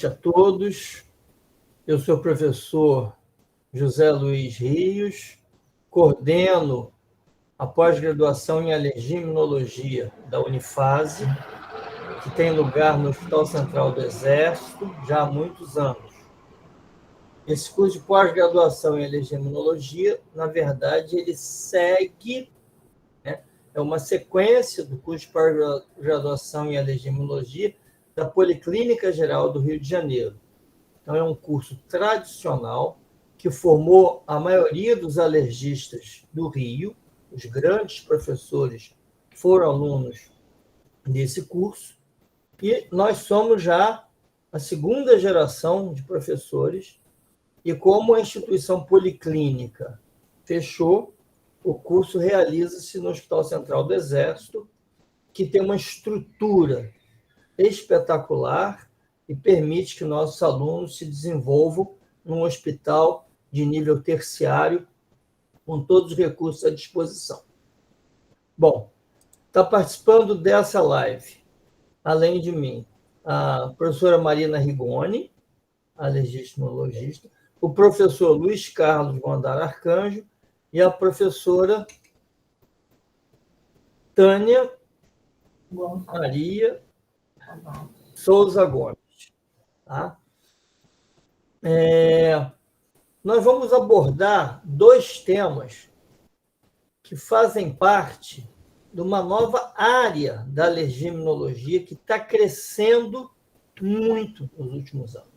A todos, eu sou o professor José Luiz Rios, coordeno a pós-graduação em Alergia e Imunologia da Unifase, que tem lugar no Hospital Central do Exército já há muitos anos. Esse curso de pós-graduação em Alergia e Imunologia, na verdade, ele segue, é uma sequência do curso de pós-graduação em Alergia e Imunologia da Policlínica Geral do Rio de Janeiro. Então, é um curso tradicional que formou a maioria dos alergistas do Rio. Os grandes professores foram alunos desse curso. E nós somos já a segunda geração de professores. E como a instituição policlínica fechou, o curso realiza-se no Hospital Central do Exército, que tem uma estrutura espetacular e permite que nossos alunos se desenvolvam num hospital de nível terciário, com todos os recursos à disposição. Bom, está participando dessa live, além de mim, a professora Marina Rigoni, alergista e imunologista, o professor Luiz Carlos Gondar Arcanjo e a professora Tânia Maria Souza Gomes. Tá? Nós vamos abordar dois temas que fazem parte de uma nova área da alergia e imunologia que está crescendo muito nos últimos anos.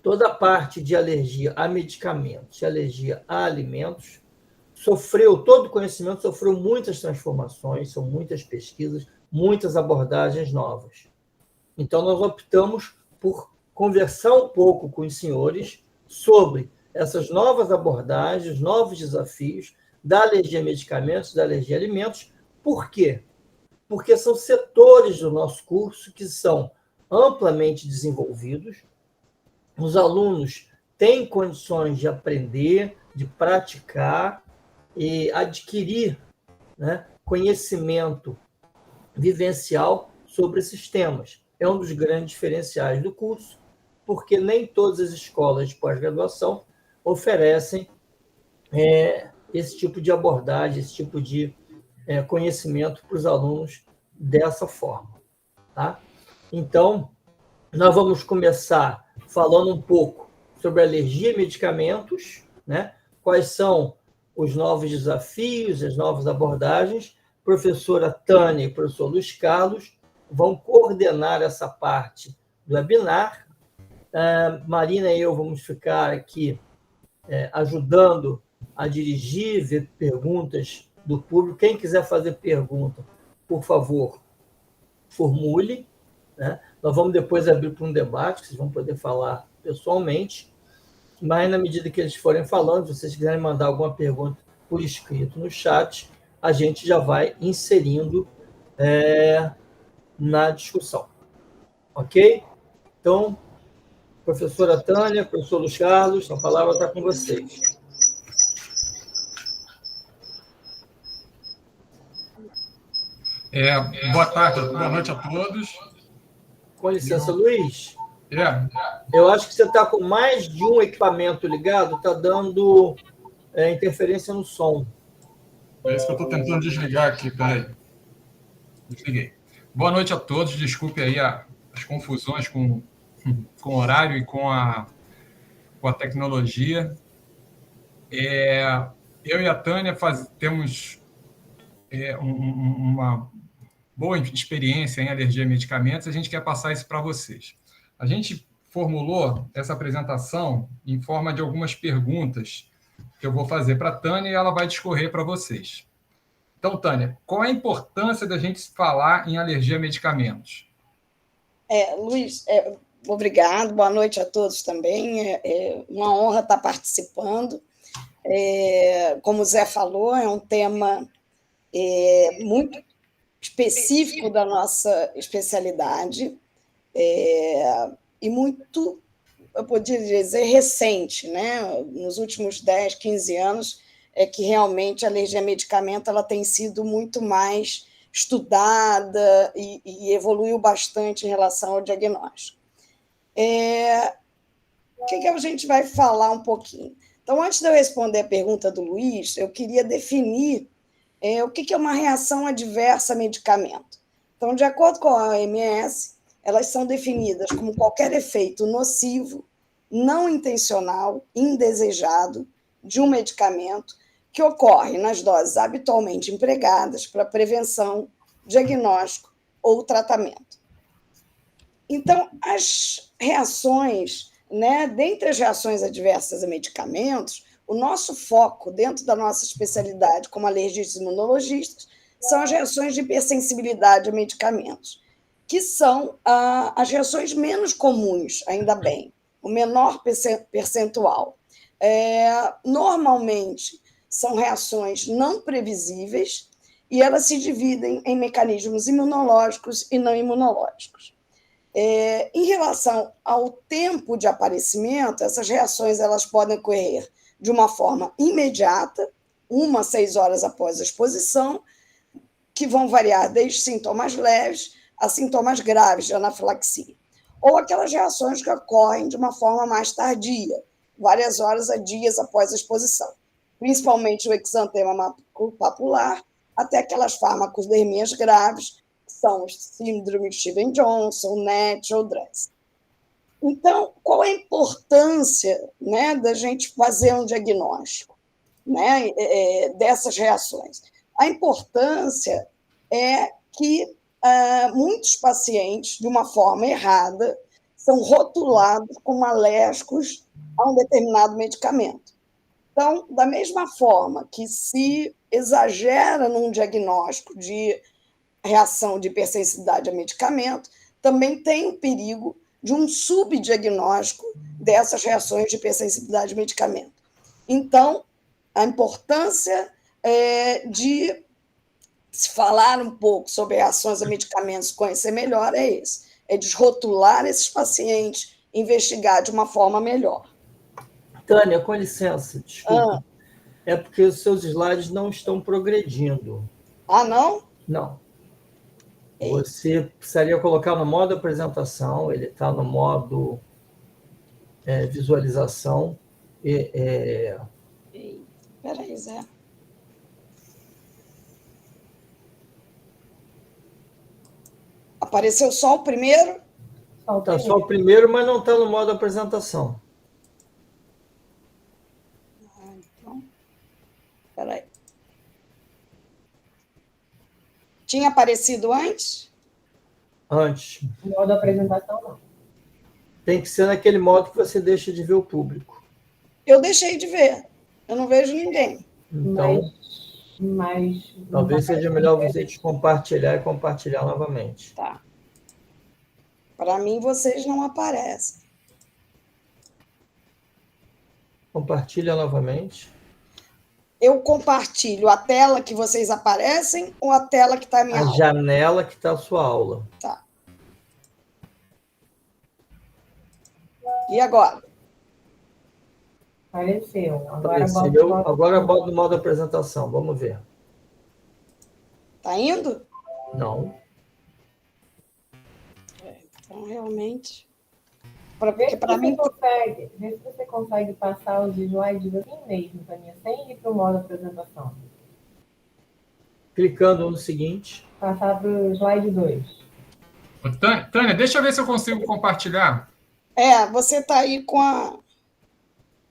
Toda a parte de alergia a medicamentos e alergia a alimentos todo o conhecimento sofreu muitas transformações, são muitas pesquisas, muitas abordagens novas. Então, nós optamos por conversar um pouco com os senhores sobre essas novas abordagens, novos desafios da alergia a medicamentos, da alergia a alimentos. Por quê? Porque são setores do nosso curso que são amplamente desenvolvidos, os alunos têm condições de aprender, de praticar e adquirir, conhecimento vivencial sobre esses temas. É um dos grandes diferenciais do curso, porque nem todas as escolas de pós-graduação oferecem esse tipo de abordagem, esse tipo de conhecimento para os alunos dessa forma. Tá? Então, nós vamos começar falando um pouco sobre alergia a medicamentos, quais são os novos desafios, as novas abordagens. Professora Tânia e professor Luiz Carlos vão coordenar essa parte do webinar. Marina e eu vamos ficar aqui ajudando a dirigir, ver perguntas do público. Quem quiser fazer pergunta, por favor, formule. Nós vamos depois abrir para um debate, que vocês vão poder falar pessoalmente, mas na medida que eles forem falando, se vocês quiserem mandar alguma pergunta por escrito no chat, a gente já vai inserindo na discussão. Ok? Então, professora Tânia, professor Luiz Carlos, a palavra está com vocês. Boa tarde, boa noite a todos. Com licença, Luiz. Eu acho que você está com mais de um equipamento ligado, está dando interferência no som. É isso que eu estou tentando desligar aqui, peraí. Desliguei. Boa noite a todos, desculpe aí as confusões com o horário e com a tecnologia. Eu e a Tânia temos uma boa experiência em alergia a medicamentos, a gente quer passar isso para vocês. A gente formulou essa apresentação em forma de algumas perguntas que eu vou fazer para a Tânia e ela vai discorrer para vocês. Então, Tânia, qual é a importância da gente falar em alergia a medicamentos? Luiz, obrigado, boa noite a todos também. É uma honra estar participando. Como o Zé falou, é um tema muito específico da nossa especialidade e muito, eu poderia dizer, recente, Nos últimos 10, 15 anos é que realmente a alergia a medicamento ela tem sido muito mais estudada e evoluiu bastante em relação ao diagnóstico. O que a gente vai falar um pouquinho? Então, antes de eu responder a pergunta do Luiz, eu queria definir o que é uma reação adversa a medicamento. Então, de acordo com a OMS, elas são definidas como qualquer efeito nocivo, não intencional, indesejado de um medicamento que ocorre nas doses habitualmente empregadas para prevenção, diagnóstico ou tratamento. Então, as reações, dentre as reações adversas a medicamentos, o nosso foco dentro da nossa especialidade como alergistas e imunologistas são as reações de hipersensibilidade a medicamentos, que são as reações menos comuns, ainda bem, o menor percentual. Normalmente, são reações não previsíveis e elas se dividem em mecanismos imunológicos e não imunológicos. Em relação ao tempo de aparecimento, essas reações elas podem ocorrer de uma forma imediata, 1 a 6 horas após a exposição, que vão variar desde sintomas leves a sintomas graves de anafilaxia, ou aquelas reações que ocorrem de uma forma mais tardia, várias horas a dias após a exposição, principalmente o exantema papular, até aquelas farmacodermias graves, que são síndrome de Stevens-Johnson, NET ou DRESS. Então, qual é a importância da gente fazer um diagnóstico dessas reações? A importância é que muitos pacientes, de uma forma errada, são rotulados como alérgicos a um determinado medicamento. Então, da mesma forma que se exagera num diagnóstico de reação de hipersensibilidade a medicamento, também tem o perigo de um subdiagnóstico dessas reações de hipersensibilidade a medicamento. Então, a importância de se falar um pouco sobre reações a medicamentos, conhecer melhor, é desrotular esses pacientes, investigar de uma forma melhor. Tânia, com licença, desculpa. É porque os seus slides não estão progredindo. Ah, não? Não. Você precisaria colocar no modo apresentação, ele está no modo visualização. Peraí, Zé. Apareceu só o primeiro? Está só o primeiro, mas não está no modo apresentação. Então, peraí. Tinha aparecido antes? Antes. No modo apresentação, não. Tem que ser naquele modo que você deixa de ver o público. Eu deixei de ver. Eu não vejo ninguém. Então, mas talvez seja melhor você descompartilhar e compartilhar novamente. Tá. Para mim, vocês não aparecem. Compartilha novamente. Eu compartilho a tela que vocês aparecem ou a tela que está a minha aula? A janela que está a sua aula. Tá. E agora? Apareceu. Agora bota no modo apresentação. Vamos ver. Tá indo? Não. Então, realmente... Vê se você consegue passar os slides assim mesmo, Tânia, sem ir para o modo apresentação. Clicando no seguinte. Passar para o slide 2. Tânia, deixa eu ver se eu consigo compartilhar. Você está aí com a...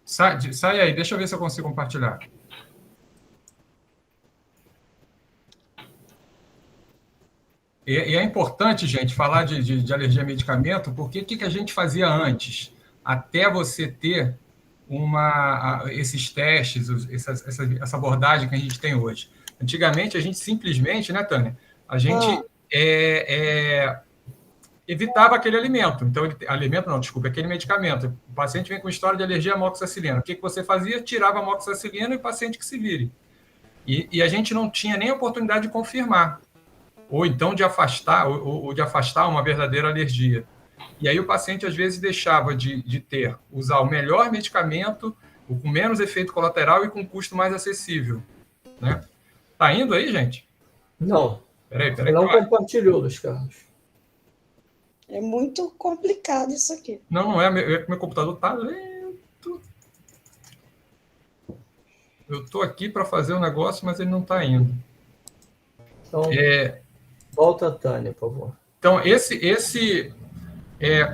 Sai aí, deixa eu ver se eu consigo compartilhar. E é importante, gente, falar de alergia a medicamento, porque o que a gente fazia antes? Até você ter esses testes, essa abordagem que a gente tem hoje. Antigamente, a gente simplesmente, né, Tânia? A gente evitava aquele alimento. Então, aquele medicamento. O paciente vem com história de alergia à amoxicilina. O que você fazia? Tirava a amoxicilina e o paciente que se vire. E a gente não tinha nem a oportunidade de confirmar. Ou então de afastar uma verdadeira alergia. E aí o paciente, às vezes, deixava de usar o melhor medicamento, com menos efeito colateral e com custo mais acessível. Né? Tá indo aí, gente? Não. Peraí. Não compartilhou, Luiz Carlos. É muito complicado isso aqui. Não é. Meu computador está lento. Eu estou aqui para fazer o negócio, mas ele não está indo. Então, volta, Tânia, por favor. Então,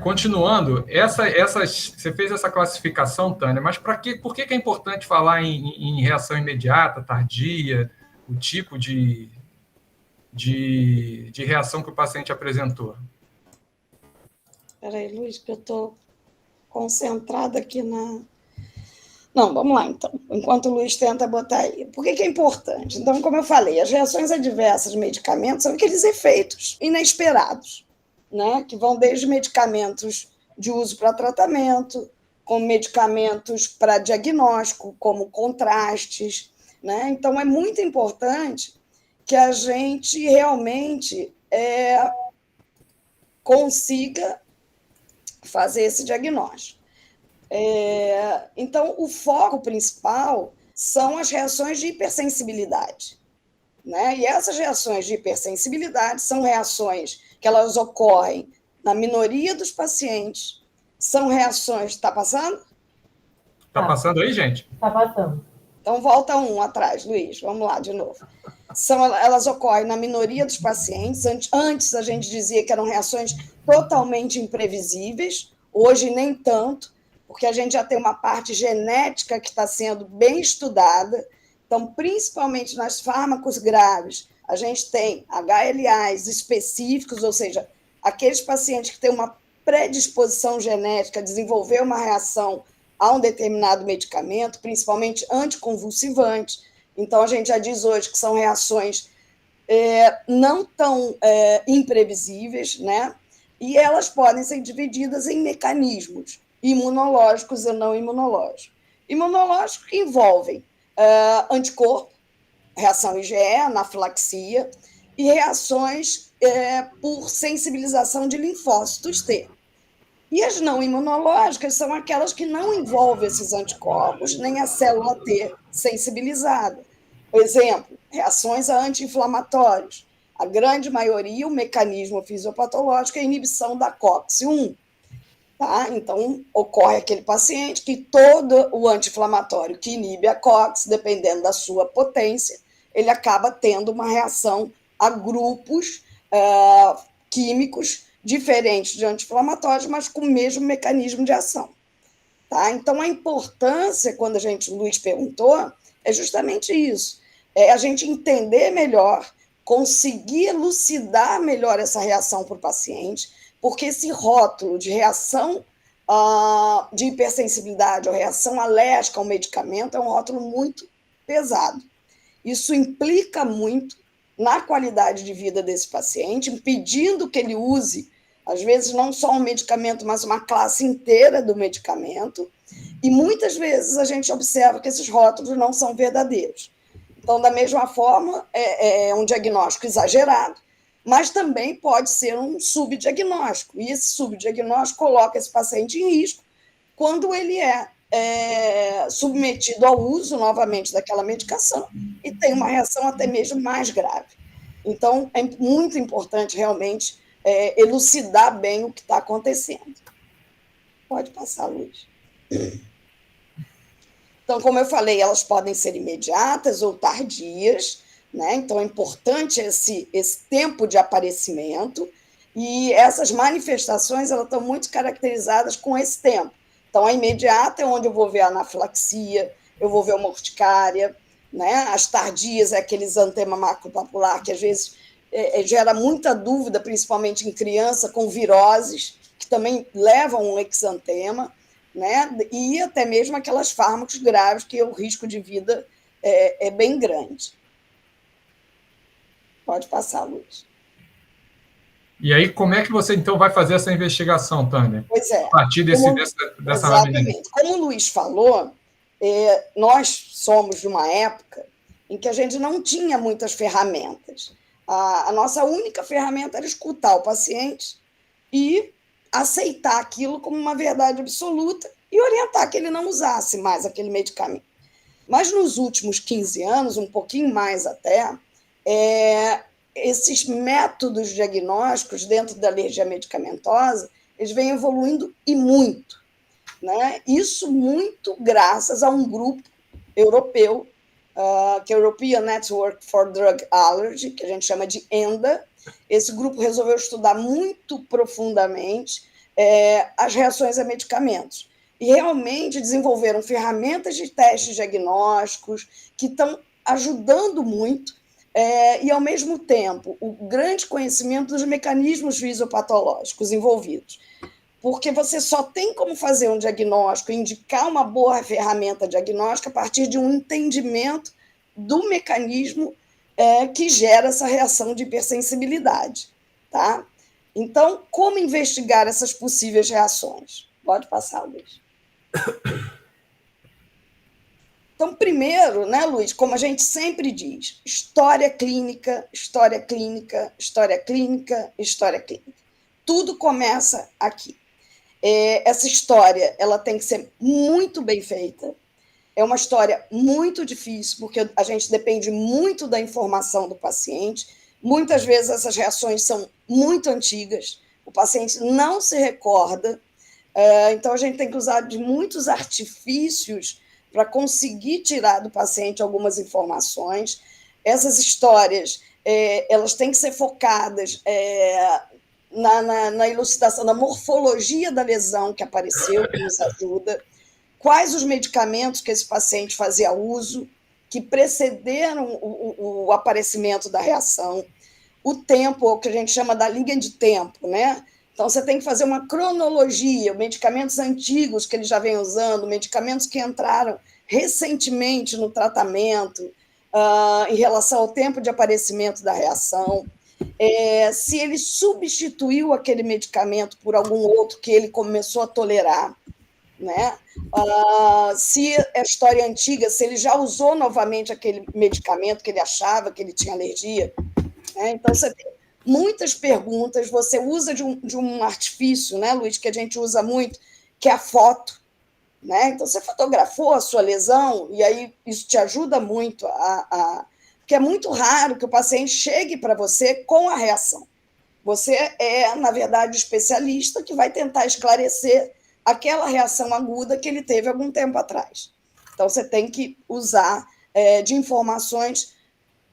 continuando, você fez essa classificação, Tânia, mas por que é importante falar em reação imediata, tardia, o tipo de reação que o paciente apresentou? Espera aí, Luiz, que eu estou concentrada aqui na... Não, vamos lá, então. Enquanto o Luiz tenta botar aí. Por que é importante? Então, como eu falei, as reações adversas de medicamentos são aqueles efeitos inesperados, né? Que vão desde medicamentos de uso para tratamento, como medicamentos para diagnóstico, como contrastes, né? Então, é muito importante que a gente realmente consiga fazer esse diagnóstico. Então, o foco principal são as reações de hipersensibilidade, né? E essas reações de hipersensibilidade são reações que elas ocorrem na minoria dos pacientes, são reações... Está passando? Está passando aí, gente? Está passando. Então, volta um atrás, Luiz, vamos lá de novo. Elas ocorrem na minoria dos pacientes. Antes a gente dizia que eram reações totalmente imprevisíveis, hoje nem tanto, porque a gente já tem uma parte genética que está sendo bem estudada. Então, principalmente nas fármacos graves, a gente tem HLAs específicos, ou seja, aqueles pacientes que têm uma predisposição genética a desenvolver uma reação a um determinado medicamento, principalmente anticonvulsivantes. Então, a gente já diz hoje que são reações não tão imprevisíveis, né? E elas podem ser divididas em mecanismos imunológicos e não imunológicos. Imunológicos que envolvem anticorpo, reação IgE, anafilaxia, e reações por sensibilização de linfócitos T. E as não imunológicas são aquelas que não envolvem esses anticorpos, nem a célula T sensibilizada. Por exemplo, reações a anti-inflamatórios. A grande maioria, o mecanismo fisiopatológico é a inibição da COX-1. Tá? Então, ocorre aquele paciente que todo o anti-inflamatório que inibe a COX, dependendo da sua potência, ele acaba tendo uma reação a grupos químicos diferentes de anti-inflamatórios, mas com o mesmo mecanismo de ação. Tá? Então, a importância, quando o Luiz perguntou, é justamente isso. É a gente entender melhor, conseguir elucidar melhor essa reação para o paciente, porque esse rótulo de reação de hipersensibilidade ou reação alérgica ao medicamento é um rótulo muito pesado. Isso implica muito na qualidade de vida desse paciente, impedindo que ele use, às vezes, não só um medicamento, mas uma classe inteira do medicamento, e muitas vezes a gente observa que esses rótulos não são verdadeiros. Então, da mesma forma, é um diagnóstico exagerado, mas também pode ser um subdiagnóstico, e esse subdiagnóstico coloca esse paciente em risco quando ele é submetido ao uso novamente daquela medicação e tem uma reação até mesmo mais grave. Então, é muito importante realmente elucidar bem o que está acontecendo. Pode passar, Luiz. Então, como eu falei, elas podem ser imediatas ou tardias, né? Então, é importante esse tempo de aparecimento, e essas manifestações elas estão muito caracterizadas com esse tempo. Então, a imediata é onde eu vou ver a anafilaxia, eu vou ver uma urticária, né? As tardias é aquele exantema maculopapular, que às vezes gera muita dúvida, principalmente em criança com viroses, que também levam um exantema, né? E até mesmo aquelas fármacos graves, que o risco de vida é bem grande. Pode passar, Luiz. E aí, como é que você, então, vai fazer essa investigação, Tânia? Pois é. A partir dessa exatamente. Como o Luiz falou, nós somos de uma época em que a gente não tinha muitas ferramentas. A nossa única ferramenta era escutar o paciente e aceitar aquilo como uma verdade absoluta e orientar que ele não usasse mais aquele medicamento. Mas nos últimos 15 anos, um pouquinho mais até, esses métodos diagnósticos dentro da alergia medicamentosa, eles vêm evoluindo e muito, né? Isso muito graças a um grupo europeu, que é o European Network for Drug Allergy, que a gente chama de ENDA. Esse grupo resolveu estudar muito profundamente as reações a medicamentos. E realmente desenvolveram ferramentas de testes diagnósticos que estão ajudando muito, e, ao mesmo tempo, o grande conhecimento dos mecanismos fisiopatológicos envolvidos. Porque você só tem como fazer um diagnóstico, indicar uma boa ferramenta diagnóstica a partir de um entendimento do mecanismo que gera essa reação de hipersensibilidade. Tá? Então, como investigar essas possíveis reações? Pode passar, Luiz. Então, primeiro, né, Luiz, como a gente sempre diz, história clínica, história clínica, história clínica, história clínica. Tudo começa aqui. Essa história ela tem que ser muito bem feita. É uma história muito difícil, porque a gente depende muito da informação do paciente. Muitas vezes essas reações são muito antigas, o paciente não se recorda, então a gente tem que usar de muitos artifícios para conseguir tirar do paciente algumas informações. Essas histórias elas têm que ser focadas na elucidação da morfologia da lesão que apareceu, que nos ajuda, quais os medicamentos que esse paciente fazia uso, que precederam o aparecimento da reação, o tempo, o que a gente chama da linha de tempo, né? Então, você tem que fazer uma cronologia, medicamentos antigos que ele já vem usando, medicamentos que entraram recentemente no tratamento, em relação ao tempo de aparecimento da reação, se ele substituiu aquele medicamento por algum outro que ele começou a tolerar, né? Se a história é antiga, se ele já usou novamente aquele medicamento que ele achava que ele tinha alergia. Né? Então, você tem muitas perguntas, você usa de um artifício, né, Luiz, que a gente usa muito, que é a foto. Né? Então, você fotografou a sua lesão, e aí isso te ajuda muito porque é muito raro que o paciente chegue para você com a reação. Você é, na verdade, o especialista que vai tentar esclarecer aquela reação aguda que ele teve algum tempo atrás. Então, você tem que usar de informações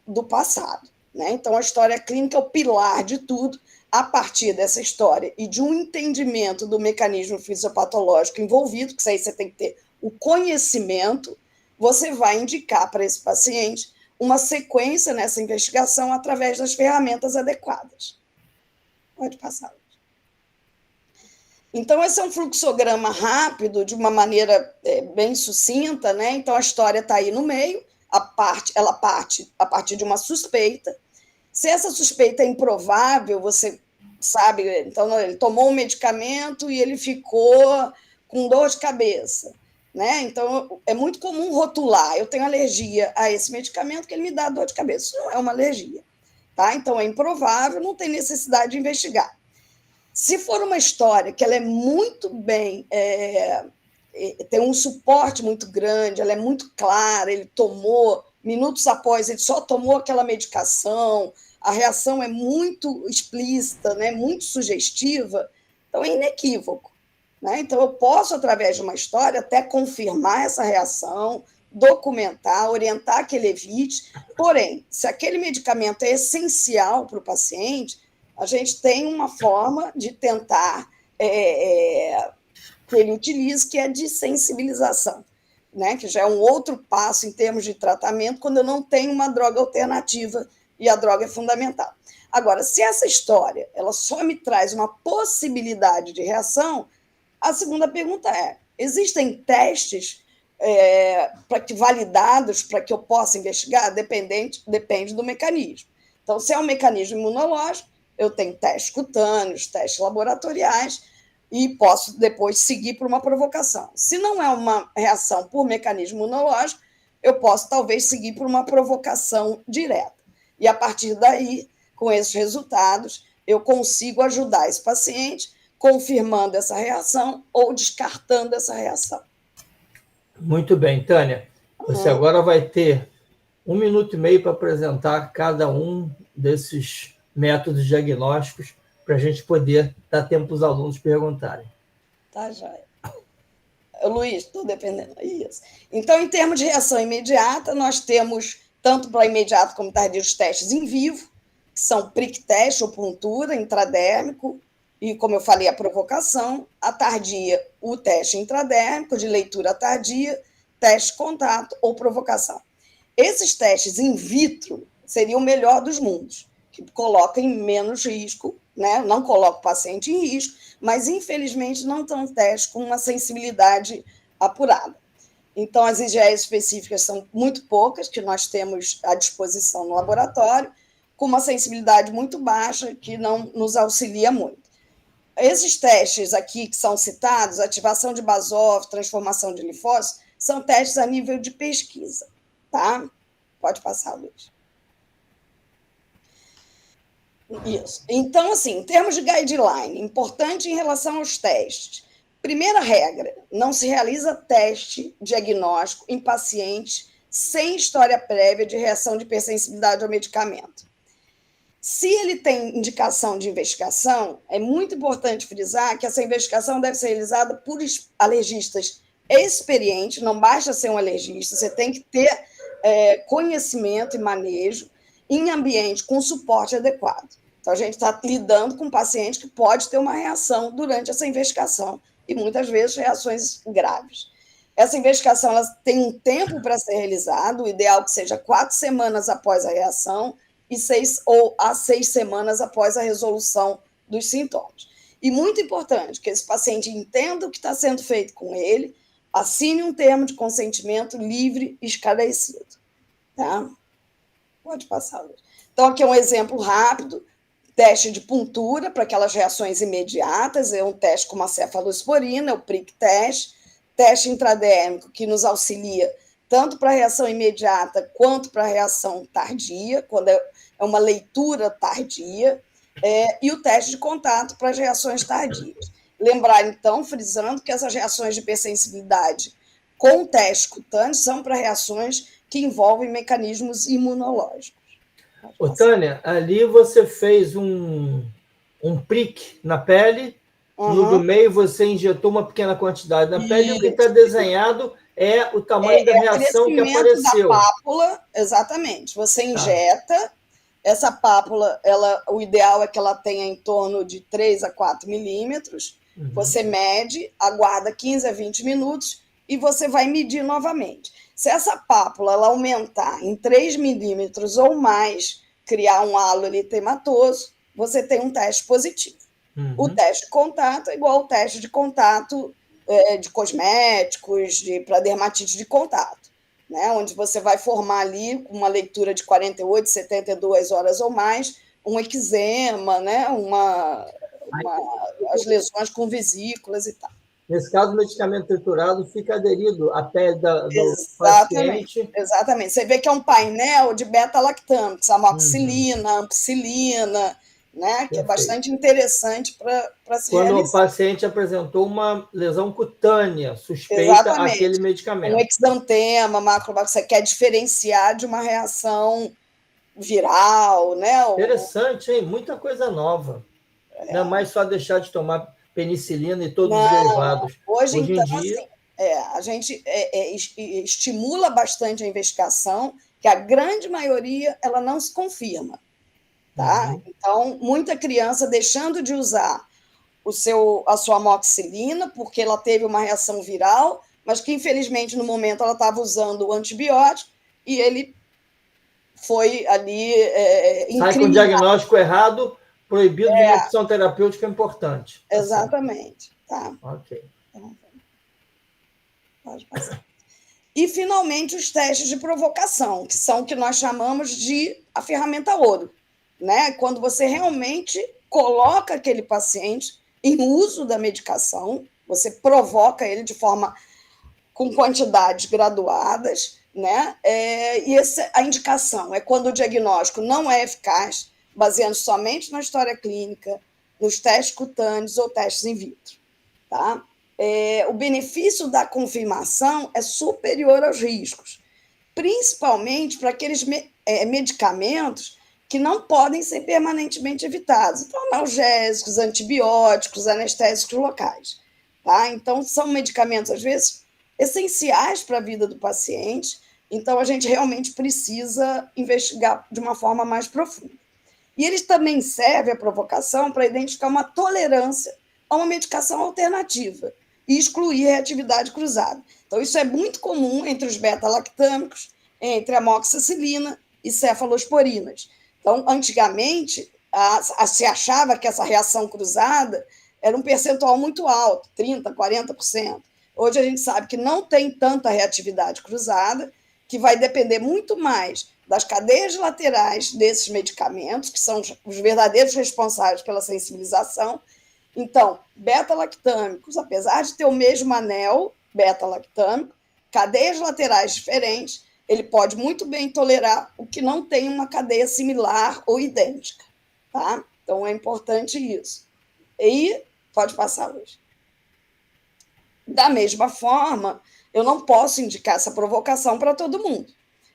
do passado. Né? Então, a história clínica é o pilar de tudo. A partir dessa história e de um entendimento do mecanismo fisiopatológico envolvido, que isso aí você tem que ter o conhecimento, você vai indicar para esse paciente uma sequência nessa investigação através das ferramentas adequadas. Pode passar. Então, esse é um fluxograma rápido, de uma maneira bem sucinta, né? Então, a história está aí no meio, ela parte a partir de uma suspeita. Se essa suspeita é improvável, você sabe, então ele tomou um medicamento e ele ficou com dor de cabeça, né? Então, é muito comum rotular, eu tenho alergia a esse medicamento que ele me dá dor de cabeça. Isso não é uma alergia, tá? Então, é improvável, não tem necessidade de investigar. Se for uma história que ela é muito bem, tem um suporte muito grande, ela é muito clara, ele tomou, minutos após, ele só tomou aquela medicação, a reação é muito explícita, né, muito sugestiva, então é inequívoco. Né? Então, eu posso, através de uma história, até confirmar essa reação, documentar, orientar que ele evite, porém, se aquele medicamento é essencial para o paciente, a gente tem uma forma de tentar que ele utilize, que é a desensibilização, né? Que já é um outro passo em termos de tratamento, quando eu não tenho uma droga alternativa e a droga é fundamental. Agora, se essa história ela só me traz uma possibilidade de reação, a segunda pergunta é: existem testes validados para que eu possa investigar? Depende do mecanismo. Então, se é um mecanismo imunológico, eu tenho testes cutâneos, testes laboratoriais, e posso depois seguir por uma provocação. Se não é uma reação por mecanismo imunológico, eu posso talvez seguir por uma provocação direta. E a partir daí, com esses resultados, eu consigo ajudar esse paciente confirmando essa reação ou descartando essa reação. Muito bem, Tânia. Você agora vai ter 1 minuto e meio para apresentar cada um desses métodos diagnósticos para a gente poder dar tempo para os alunos perguntarem. Tá, joia. Luiz, estou dependendo. Isso. Então, em termos de reação imediata, nós temos, tanto para imediato como tardio, os testes em vivo, que são prick teste ou puntura intradérmico, e, como eu falei, a provocação. A tardia, o teste intradérmico, de leitura tardia, teste contato ou provocação. Esses testes in vitro seriam o melhor dos mundos, que colocam em menos risco, né? Não coloca o paciente em risco, mas, infelizmente, não estão testes com uma sensibilidade apurada. Então, as IgEs específicas são muito poucas, que nós temos à disposição no laboratório, com uma sensibilidade muito baixa, que não nos auxilia muito. Esses testes aqui que são citados, ativação de basófilo, transformação de linfócitos, são testes a nível de pesquisa, tá? Pode passar, Luiz. Isso. Então, assim, em termos de guideline, importante em relação aos testes. Primeira regra, não se realiza teste diagnóstico em pacientes sem história prévia de reação de hipersensibilidade ao medicamento. Se ele tem indicação de investigação, é muito importante frisar que essa investigação deve ser realizada por alergistas experientes, não basta ser um alergista, você tem que ter conhecimento e manejo em ambiente com suporte adequado. Então, a gente está lidando com um paciente que pode ter uma reação durante essa investigação, e muitas vezes reações graves. Essa investigação ela tem um tempo para ser realizada, o ideal é que seja 4 semanas após a reação e 6 semanas após a resolução dos sintomas. E muito importante que esse paciente entenda o que está sendo feito com ele, assine um termo de consentimento livre e esclarecido. Tá? Pode passar, Luiz. Então, aqui é um exemplo rápido, teste de puntura para aquelas reações imediatas, é um teste com uma cefalosporina, é o prick teste, teste intradérmico que nos auxilia tanto para a reação imediata quanto para a reação tardia, quando é uma leitura tardia, e o teste de contato para as reações tardias. Lembrar, então, frisando que essas reações de hipersensibilidade com teste cutâneo são para reações que envolvem mecanismos imunológicos. Ô, Tânia, ali você fez um prick na pele, no do meio você injetou uma pequena quantidade na pele, e o que está desenhado é o tamanho da reação que apareceu. Da pápula, exatamente. Você injeta, essa pápula, o ideal é que ela tenha em torno de 3 a 4 milímetros, você mede, aguarda 15 a 20 minutos e você vai medir novamente. Se essa pápula ela aumentar em 3 milímetros ou mais, criar um halo eritematoso, você tem um teste positivo. O teste de contato é igual ao teste de contato de cosméticos, para dermatite de contato, né? Onde você vai formar ali, uma leitura de 48, 72 horas ou mais, um eczema, né? As lesões com vesículas e tal. Nesse caso, o medicamento triturado fica aderido à pele do paciente. Exatamente. Você vê que é um painel de beta-lactâmicos, amoxicilina, ampicilina, né? Que é bastante interessante para se realizar. Quando o paciente apresentou uma lesão cutânea suspeita àquele medicamento. Um exantema, macrobactéria, você quer diferenciar de uma reação viral, né? Interessante, hein? Muita coisa nova. Não é mais só deixar de tomar penicilina e todos os derivados. Hoje em dia, assim, a gente estimula bastante a investigação, que a grande maioria ela não se confirma. Tá? Então, muita criança deixando de usar a sua amoxicilina, porque ela teve uma reação viral, mas que, infelizmente, no momento ela estava usando o antibiótico e ele foi ali sai com o diagnóstico errado, proibido de uma opção terapêutica importante. Exatamente. Tá. Ok. Então, pode passar. E, finalmente, os testes de provocação, que são o que nós chamamos de a ferramenta ouro. Né? Quando você realmente coloca aquele paciente em uso da medicação, você provoca ele com quantidades graduadas, né? E a indicação é quando o diagnóstico não é eficaz, baseando somente na história clínica, nos testes cutâneos ou testes in vitro. Tá? O benefício da confirmação é superior aos riscos. principalmente para aqueles medicamentos que não podem ser permanentemente evitados. Então, analgésicos, antibióticos, anestésicos locais. Tá? Então, são medicamentos, às vezes, essenciais para a vida do paciente, então a gente realmente precisa investigar de uma forma mais profunda. E eles também servem a provocação para identificar uma tolerância a uma medicação alternativa e excluir a reatividade cruzada. Então, isso é muito comum entre os beta-lactâmicos, entre amoxicilina e cefalosporinas. Então, antigamente, se achava que essa reação cruzada era um percentual muito alto, 30%, 40%. Hoje a gente sabe que não tem tanta reatividade cruzada, que vai depender muito mais das cadeias laterais desses medicamentos, que são os verdadeiros responsáveis pela sensibilização. Então, beta-lactâmicos, apesar de ter o mesmo anel beta-lactâmico, cadeias laterais diferentes, ele pode muito bem tolerar o que não tem uma cadeia similar ou idêntica. Tá? Então, é importante isso. E pode passar, Luiz. Da mesma forma, eu não posso indicar essa provocação para todo mundo.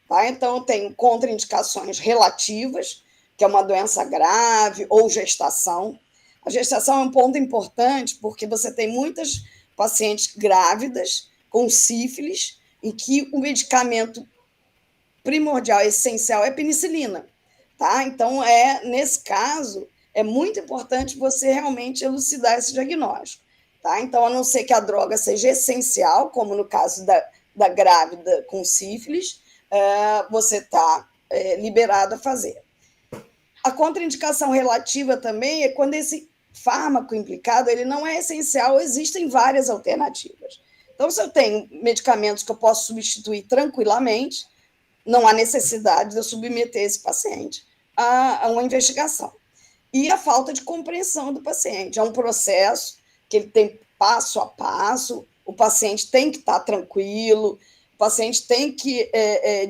Tá? Então, eu tenho contraindicações relativas, que é uma doença grave ou gestação. A gestação é um ponto importante porque você tem muitas pacientes grávidas com sífilis em que o medicamento primordial, essencial, é penicilina. Tá? Então, nesse caso, é muito importante você realmente elucidar esse diagnóstico. Tá? Então, a não ser que a droga seja essencial, como no caso da grávida com sífilis, você está liberado a fazer. A contraindicação relativa também é quando esse fármaco implicado ele não é essencial, existem várias alternativas. Então, se eu tenho medicamentos que eu posso substituir tranquilamente, não há necessidade de eu submeter esse paciente a uma investigação. E a falta de compreensão do paciente. É um processo que ele tem passo a passo, o paciente tem que estar tranquilo, o paciente tem que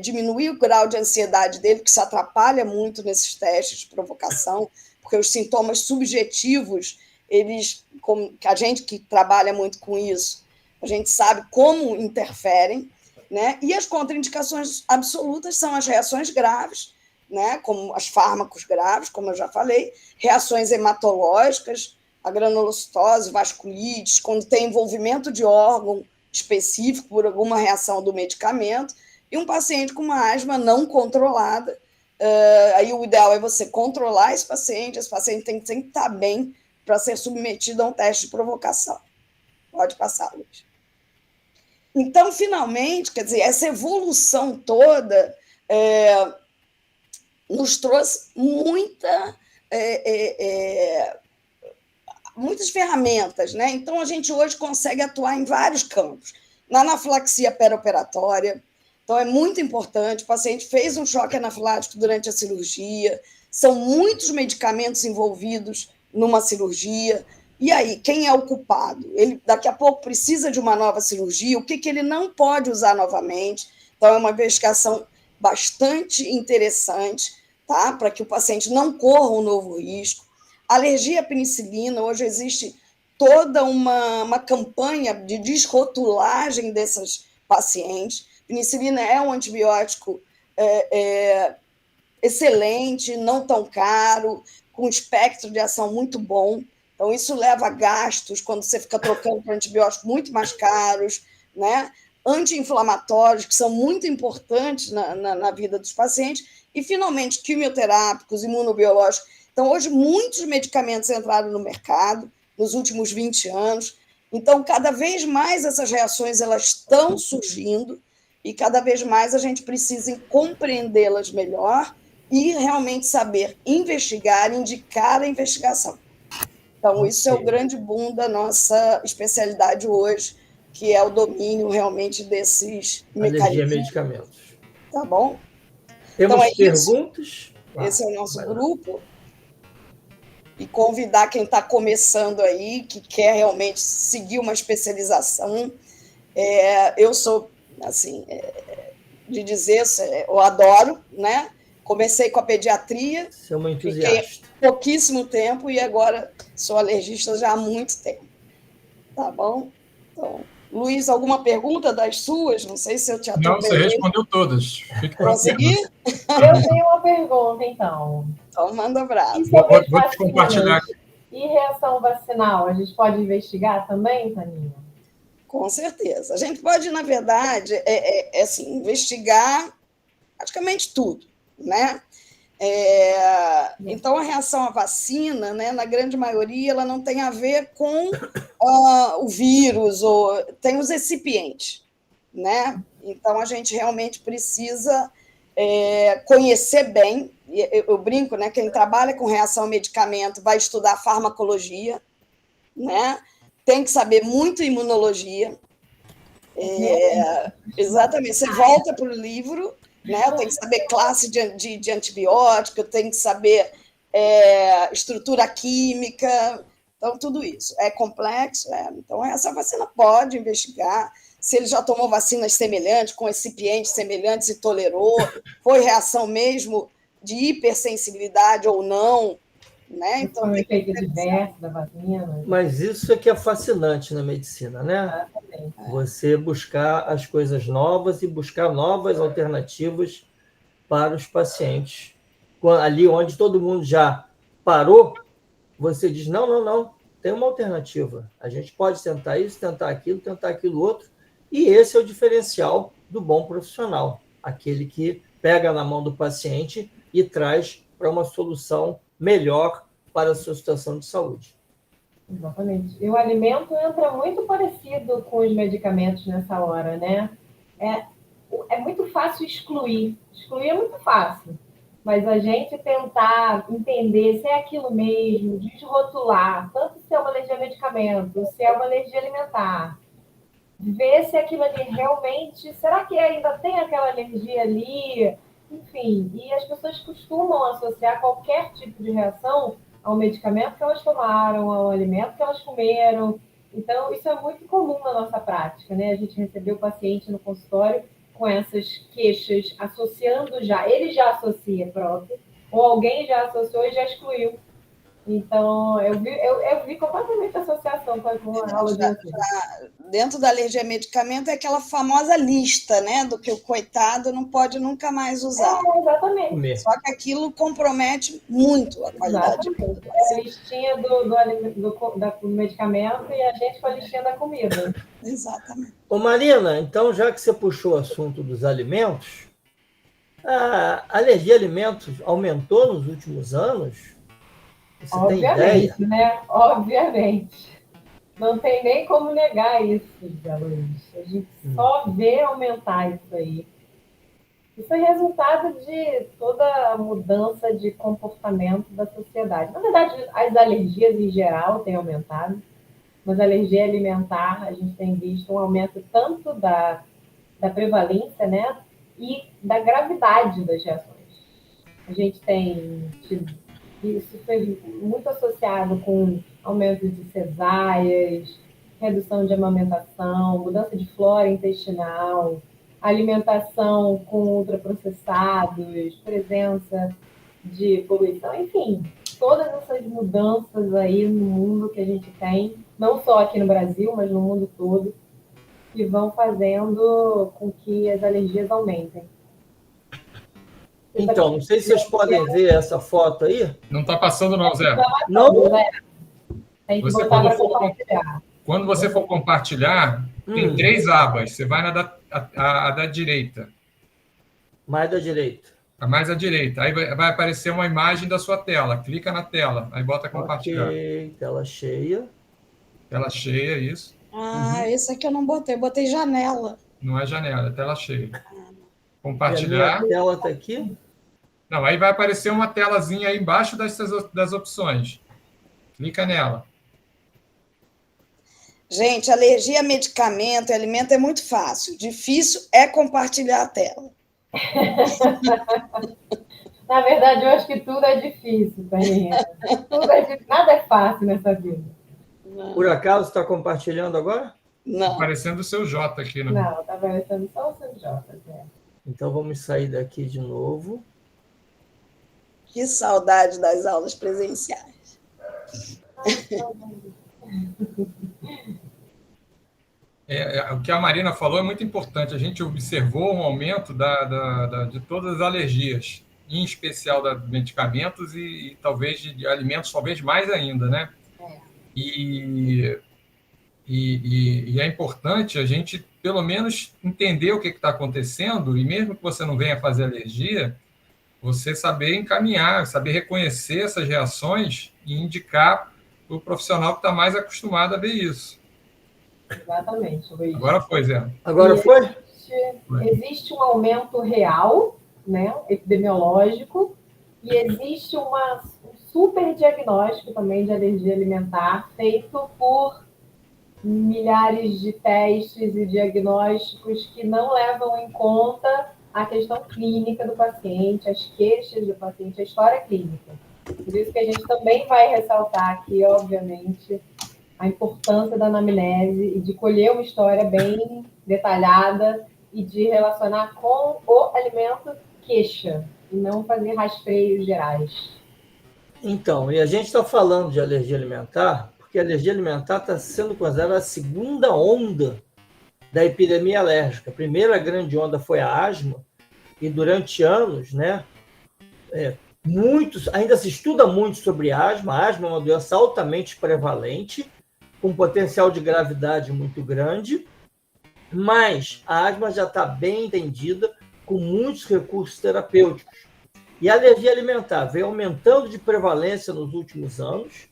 diminuir o grau de ansiedade dele, que se atrapalha muito nesses testes de provocação, porque os sintomas subjetivos, a gente que trabalha muito com isso, a gente sabe como interferem, né? E as contraindicações absolutas são as reações graves, né? Como os fármacos graves, como eu já falei, reações hematológicas, a granulocitose, vasculites, quando tem envolvimento de órgão específico por alguma reação do medicamento, e um paciente com uma asma não controlada. Aí o ideal é você controlar esse paciente tem que estar bem para ser submetido a um teste de provocação. Pode passar, Luiz. Então, finalmente, quer dizer, essa evolução toda nos trouxe muitas ferramentas, né? Então, a gente hoje consegue atuar em vários campos. Na anafilaxia perioperatória, então é muito importante, o paciente fez um choque anafilático durante a cirurgia, são muitos medicamentos envolvidos numa cirurgia, e aí, quem é o culpado? Ele daqui a pouco precisa de uma nova cirurgia, o que ele não pode usar novamente? Então, é uma investigação bastante interessante, tá? Para que o paciente não corra um novo risco. Alergia à penicilina, hoje existe toda uma campanha de desrotulagem desses pacientes. Penicilina é um antibiótico excelente, não tão caro, com espectro de ação muito bom. Então, isso leva a gastos quando você fica trocando por antibióticos muito mais caros, né? Anti-inflamatórios, que são muito importantes na vida dos pacientes, e, finalmente, quimioterápicos, imunobiológicos. Então, hoje, muitos medicamentos entraram no mercado nos últimos 20 anos. Então, cada vez mais essas reações elas estão surgindo e cada vez mais a gente precisa compreendê-las melhor e realmente saber investigar, indicar a investigação. Então, isso é o grande boom da nossa especialidade hoje, que é o domínio realmente desses mecanismos. Alergia a medicamentos. Tá bom? Temos então, perguntas? Esse é o nosso grupo. E convidar quem está começando aí, que quer realmente seguir uma especialização. Eu sou, assim, de dizer, eu adoro, né? Comecei com a pediatria, você é uma entusiasta. Fiquei pouquíssimo tempo e agora sou alergista já há muito tempo. Tá bom? Então, Luiz, alguma pergunta das suas? Não sei se eu te Não, você atropelei. respondeu todas. Fique Consegui? tranquilo. Eu tenho uma pergunta, então. Então, manda abraço. E sobre as Vou te compartilhar. vacinas e reação vacinal, a gente pode investigar também, Taninha? Com certeza. A gente pode, na verdade, assim, investigar praticamente tudo, né? Então, a reação à vacina, né, na grande maioria, ela não tem a ver com o vírus, ou tem os recipientes, né? Então, a gente realmente precisa conhecer bem. Eu brinco, né? Quem trabalha com reação ao medicamento vai estudar farmacologia, né? Tem que saber muito imunologia. Exatamente. Você volta para o livro, né? Eu tenho que saber classe de antibiótico, eu tenho que saber estrutura química, então tudo isso. É complexo, então essa vacina pode investigar se ele já tomou vacinas semelhantes, com recipientes semelhantes e tolerou, foi reação mesmo de hipersensibilidade ou não, né? Então, foi um efeito diverso da vacina. Mas isso é que é fascinante na medicina, né? Você buscar as coisas novas e buscar novas alternativas para os pacientes. Ali onde todo mundo já parou, você diz, não, tem uma alternativa. A gente pode tentar isso, tentar aquilo outro, e esse é o diferencial do bom profissional, aquele que pega na mão do paciente e traz para uma solução melhor para a sua situação de saúde. Exatamente. E o alimento entra muito parecido com os medicamentos nessa hora, né? É muito fácil excluir. Excluir é muito fácil. Mas a gente tentar entender se é aquilo mesmo, desrotular, tanto se é uma alergia a medicamento, se é uma alergia alimentar, ver se aquilo ali realmente... Será que ainda tem aquela alergia ali? Enfim, e as pessoas costumam associar qualquer tipo de reação ao medicamento que elas tomaram, ao alimento que elas comeram. Então, isso é muito comum na nossa prática, né? A gente recebeu o paciente no consultório com essas queixas, associando já, ele já associa próprio, ou alguém já associou e já excluiu. Então, eu vi completamente a associação com a aula de dentro da alergia a medicamento é aquela famosa lista, né, do que o coitado não pode nunca mais usar. Exatamente. Só que aquilo compromete muito a qualidade de vida. É a listinha do medicamento e a gente com a listinha da comida. Exatamente. Ô Marina, então, já que você puxou o assunto dos alimentos, a alergia a alimentos aumentou nos últimos anos? Você Obviamente, tem ideia? né? Obviamente. Não tem nem como negar isso, Zé Luiz. A gente só vê aumentar isso aí. Isso é resultado de toda a mudança de comportamento da sociedade. Na verdade, as alergias em geral têm aumentado, mas a alergia alimentar, a gente tem visto um aumento tanto da prevalência, né, e da gravidade das reações. A gente tem tido, isso foi muito associado com aumento de cesáreas, redução de amamentação, mudança de flora intestinal, alimentação com ultraprocessados, presença de poluição, enfim, todas essas mudanças aí no mundo que a gente tem, não só aqui no Brasil, mas no mundo todo, que vão fazendo com que as alergias aumentem. Então, não sei se vocês podem ver essa foto aí. Não está passando, não, Zé. Não? Tem que Você, botar para compartilhar. Quando você for compartilhar, tem 3 abas. Você vai na da direita. Mais da direita. A mais à direita. Aí vai aparecer uma imagem da sua tela. Clica na tela. Aí bota compartilhar. Ok, tela cheia. Tela cheia, isso. Esse aqui eu não botei janela. Não é janela, é tela cheia. Compartilhar. E a minha tela está aqui? Não, aí vai aparecer uma telazinha aí embaixo das opções. Clica nela. Gente, alergia a medicamento e alimento é muito fácil. Difícil é compartilhar a tela. Na verdade, eu acho que tudo é difícil, Taninha. Nada é fácil nessa vida. Não. Por acaso está compartilhando agora? Não. Aparecendo o seu J aqui. Não, está aparecendo só o seu J. Então, vamos sair daqui de novo. Que saudade das aulas presenciais. O que a Marina falou é muito importante. A gente observou um aumento de todas as alergias, em especial de medicamentos e talvez de alimentos, talvez mais ainda, né? E é importante a gente, pelo menos, entender o que está acontecendo, e mesmo que você não venha fazer alergia, você saber encaminhar, saber reconhecer essas reações e indicar para o profissional que está mais acostumado a ver isso. Exatamente, Luiz. Agora foi, Zé. Agora foi? Existe um aumento real, né, epidemiológico, e existe um super diagnóstico também de alergia alimentar, feito por milhares de testes e diagnósticos que não levam em conta a questão clínica do paciente, as queixas do paciente, a história clínica. Por isso que a gente também vai ressaltar aqui, obviamente, a importância da anamnese e de colher uma história bem detalhada e de relacionar com o alimento queixa, e não fazer rastreios gerais. Então, e a gente está falando de alergia alimentar, porque a alergia alimentar está sendo considerada a segunda onda da epidemia alérgica. A primeira grande onda foi a asma, e durante anos, né, ainda se estuda muito sobre asma. A asma é uma doença altamente prevalente, com potencial de gravidade muito grande, mas a asma já está bem entendida, com muitos recursos terapêuticos. E a alergia alimentar vem aumentando de prevalência nos últimos anos.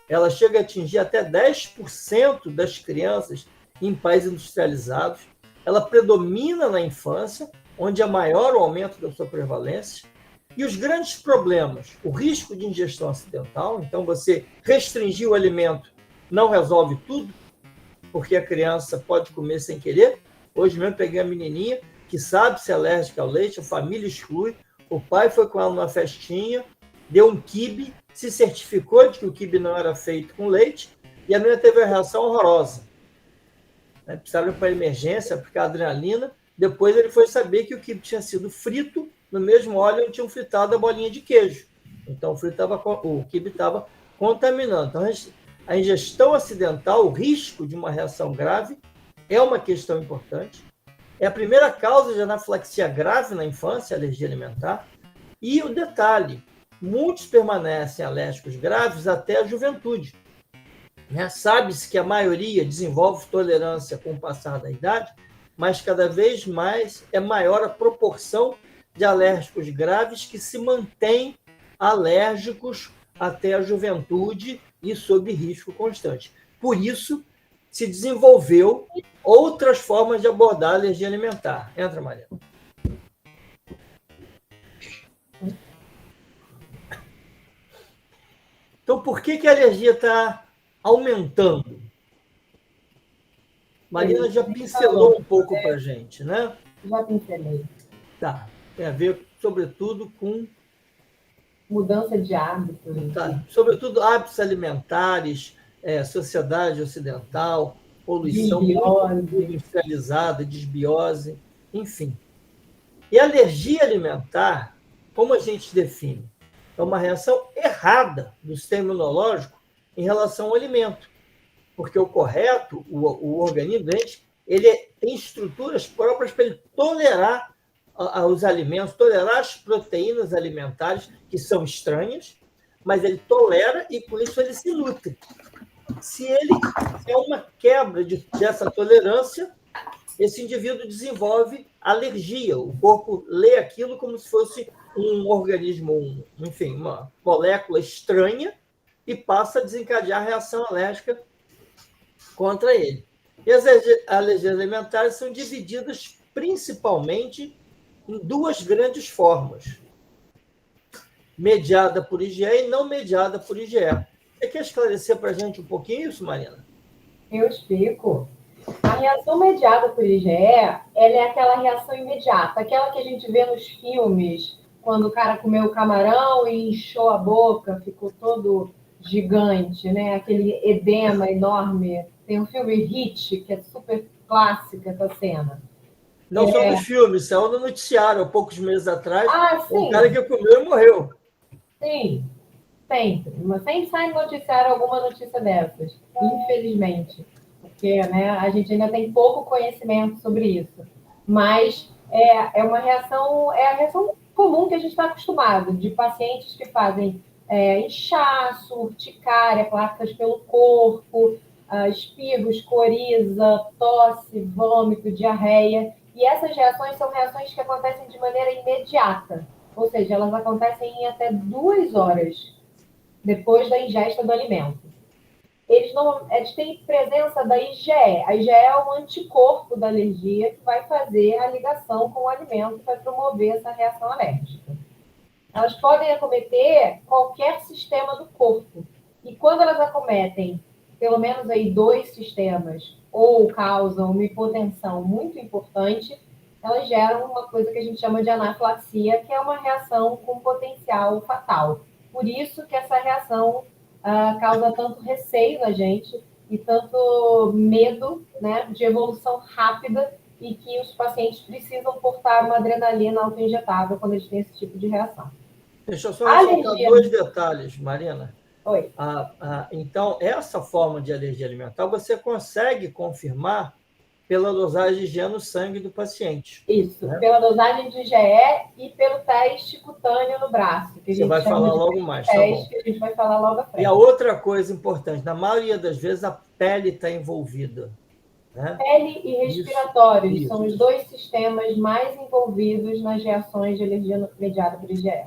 Ela chega a atingir até 10% das crianças em países industrializados. Ela predomina na infância, onde é maior o aumento da sua prevalência. E os grandes problemas, o risco de ingestão acidental, então você restringir o alimento não resolve tudo, porque a criança pode comer sem querer. Hoje mesmo peguei uma menininha que sabe ser alérgica ao leite, a família exclui, o pai foi com ela numa festinha, deu um quibe, se certificou de que o quibe não era feito com leite, e a menina teve uma reação horrorosa. Precisaram ir para a emergência, aplicar adrenalina. Depois ele foi saber que o quibe tinha sido frito no mesmo óleo onde tinham fritado a bolinha de queijo. Então o quibe estava contaminando. Então a ingestão acidental, o risco de uma reação grave, é uma questão importante. É a primeira causa de anafilaxia grave na infância, alergia alimentar. E o detalhe, muitos permanecem alérgicos graves até a juventude. Sabe-se que a maioria desenvolve tolerância com o passar da idade, mas cada vez mais é maior a proporção de alérgicos graves que se mantêm alérgicos até a juventude e sob risco constante. Por isso, se desenvolveu outras formas de abordar a alergia alimentar. Entra, Maria. Então, por que a alergia está aumentando? Marina já pincelou um pouco para a gente, né? Já pincelei. Tá. Tem a ver, sobretudo, com mudança de hábitos. Tá. Sobretudo hábitos alimentares, sociedade ocidental, poluição industrializada, desbiose, enfim. E a alergia alimentar, como a gente define? É uma reação errada do sistema imunológico em relação ao alimento. Porque o correto, o organismo, ele tem estruturas próprias para ele tolerar os alimentos, tolerar as proteínas alimentares que são estranhas, mas ele tolera e, com isso, ele se nutre. Se ele é uma quebra dessa tolerância, esse indivíduo desenvolve alergia. O corpo lê aquilo como se fosse um organismo, enfim, uma molécula estranha, e passa a desencadear a reação alérgica contra ele. E as alergias alimentares são divididas principalmente em duas grandes formas: mediada por IgE e não mediada por IgE. Você quer esclarecer para a gente um pouquinho isso, Marina? Eu explico. A reação mediada por IgE, ela é aquela reação imediata, aquela que a gente vê nos filmes, quando o cara comeu camarão e inchou a boca, ficou todo gigante, né? Aquele edema enorme. Tem um filme Hit, que é super clássica essa cena. Não só nos filmes, saiu no noticiário, há poucos meses atrás, sim. Um cara que comeu e morreu. Sim, sempre. Mas sempre sai no noticiário alguma notícia dessas, infelizmente. porque, né, a gente ainda tem pouco conhecimento sobre isso. Mas é a reação comum que a gente está acostumado, de pacientes que fazem inchaço, urticária, placas pelo corpo, espirros, coriza, tosse, vômito, diarreia. E essas reações são reações que acontecem de maneira imediata, ou seja, elas acontecem em até 2 horas depois da ingesta do alimento. Eles têm presença da IgE. A IgE é um anticorpo da alergia que vai fazer a ligação com o alimento para promover essa reação alérgica. Elas podem acometer qualquer sistema do corpo. E quando elas acometem pelo menos aí 2 sistemas ou causam uma hipotensão muito importante, elas geram uma coisa que a gente chama de anafilaxia, que é uma reação com potencial fatal. Por isso que essa reação causa tanto receio na gente e tanto medo, né, de evolução rápida, e que os pacientes precisam portar uma adrenalina autoinjetável quando eles têm esse tipo de reação. Deixa eu só ressaltar 2 detalhes, Marina. Oi. Então, essa forma de alergia alimentar você consegue confirmar pela dosagem de IgE no sangue do paciente. Isso, né? Pela dosagem de IgE e pelo teste cutâneo no braço. Que você vai falar logo mais, teste, tá bom. que a gente vai falar logo à frente. E a outra coisa importante, na maioria das vezes a pele está envolvida. Né? Pele e respiratórios isso. são os 2 sistemas mais envolvidos nas reações de alergia mediada por IgE.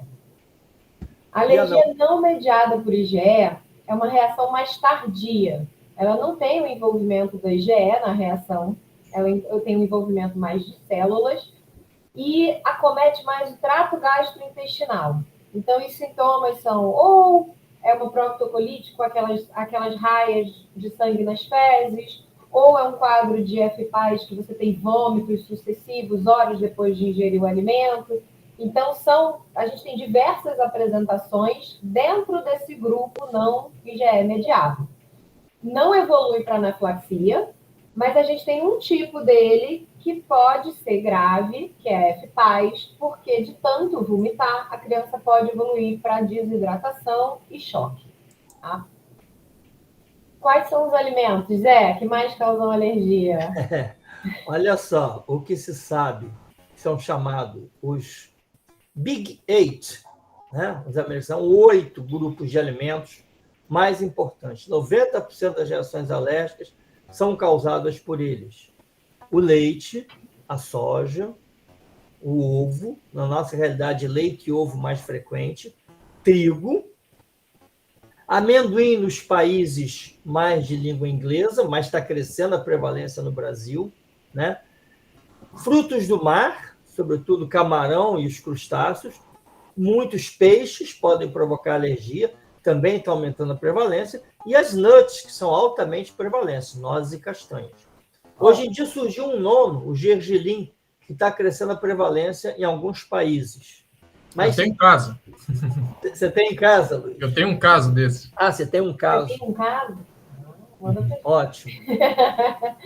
A alergia não mediada por IgE é uma reação mais tardia. Ela não tem o envolvimento da IgE na reação, ela tem um envolvimento mais de células e acomete mais o trato gastrointestinal. Então, os sintomas são ou uma proctocolite com aquelas raias de sangue nas fezes, ou é um quadro de FPAS que você tem vômitos sucessivos horas depois de ingerir o alimento. Então, a gente tem diversas apresentações dentro desse grupo não IgE mediado. Não evolui para anafilaxia, mas a gente tem um tipo dele que pode ser grave, que é FPAS, porque de tanto vomitar, a criança pode evoluir para desidratação e choque. Tá? Quais são os alimentos, Zé, que mais causam alergia? Olha só, o que se sabe, são chamados os Big 8, né? Os americanos são 8 grupos de alimentos mais importantes. 90% das reações alérgicas são causadas por eles. O leite, a soja, o ovo, na nossa realidade, leite e ovo mais frequente, trigo, amendoim nos países mais de língua inglesa, mas está crescendo a prevalência no Brasil, né? Frutos do mar, sobretudo camarão e os crustáceos, muitos peixes podem provocar alergia, também estão aumentando a prevalência, e as nuts, que são altamente prevalentes, nozes e castanhas. Hoje em dia surgiu um nono, o gergelim, que está crescendo a prevalência em alguns países. Mas eu tenho em casa. Você tem em casa, Luiz? Eu tenho um caso desse. Você tem um caso. Você tem um caso? Ótimo.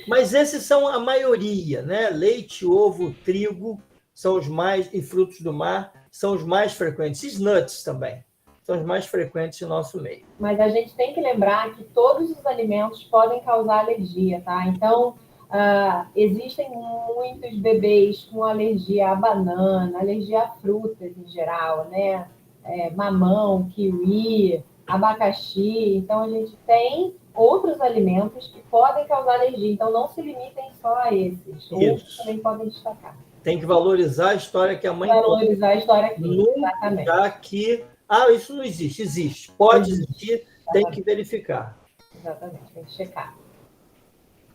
Mas esses são a maioria, né? Leite, ovo, trigo são os mais, e frutos do mar são os mais frequentes. E nuts também são os mais frequentes no nosso meio. Mas a gente tem que lembrar que todos os alimentos podem causar alergia, tá? Então, existem muitos bebês com alergia à banana, alergia a frutas em geral, né? Mamão, kiwi, abacaxi. Então, a gente tem outros alimentos que podem causar alergia. Então, não se limitem só a esses. Outros também podem destacar. Tem que valorizar a história que a mãe valorizar a história aqui, exatamente. Já que isso não existe. Existe. Pode existir, tem que verificar. Exatamente, tem que checar.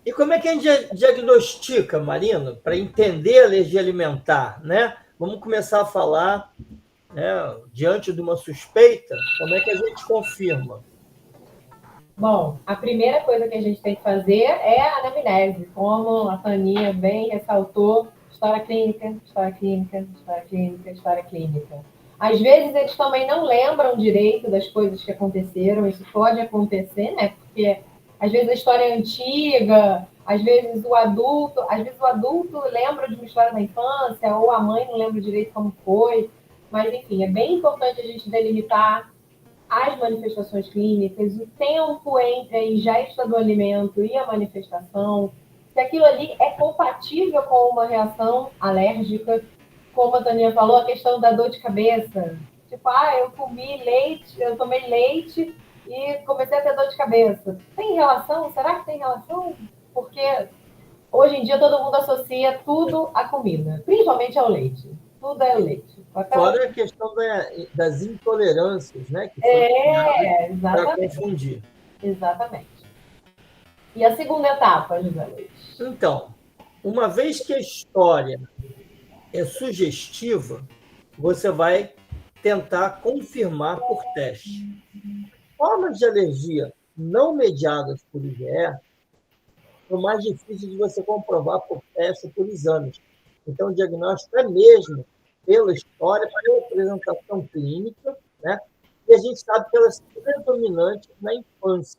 E como é que a gente diagnostica, Marina, para entender a alergia alimentar, né? Vamos começar a falar, né, diante de uma suspeita, como é que a gente confirma? Bom, a primeira coisa que a gente tem que fazer é a anamnese, como a Taninha bem ressaltou, história clínica, história clínica, história clínica, história clínica. Às vezes eles também não lembram direito das coisas que aconteceram, isso pode acontecer, né? Porque às vezes a história é antiga, às vezes o adulto lembra de uma história da infância, ou a mãe não lembra direito como foi, mas enfim, é bem importante a gente delimitar as manifestações clínicas, o tempo entre a ingesta do alimento e a manifestação, se aquilo ali é compatível com uma reação alérgica, como a Tânia falou, a questão da dor de cabeça. Tipo, eu comi leite, eu tomei leite e comecei a ter dor de cabeça. Tem relação? Será que tem relação? Porque hoje em dia todo mundo associa tudo à comida, principalmente ao leite. Tudo é o leite. Fora a questão das intolerâncias, né? Que para confundir. Exatamente. E a segunda etapa, José Luiz? Então, uma vez que a história é sugestiva, você vai tentar confirmar por teste. Formas de alergia não mediadas por IgE são mais difíceis de você comprovar por teste, por exames. Então, o diagnóstico é mesmo pela história, pela apresentação clínica, né? E a gente sabe que ela é predominante na infância,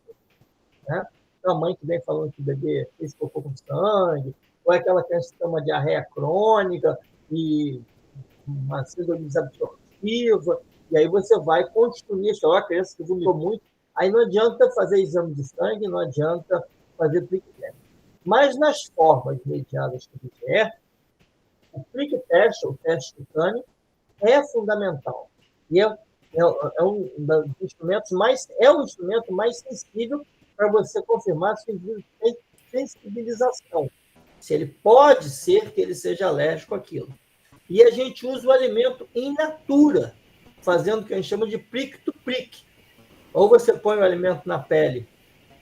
né? A mãe que vem falando que o bebê fez cocô com sangue, ou é aquela criança que tem uma diarreia crônica e uma síndrome desabsortiva, e aí você vai construir isso. A criança que vomitou muito, aí não adianta fazer exame de sangue, não adianta fazer prick test. Mas nas formas mediadas por IgE, o prick test, o teste cutâneo, é fundamental. E é um dos instrumentos o instrumento mais sensível para você confirmar se o indivíduo tem sensibilização. Se ele pode ser que ele seja alérgico àquilo. E a gente usa o alimento in natura, fazendo o que a gente chama de prick to prick. Ou você põe o alimento na pele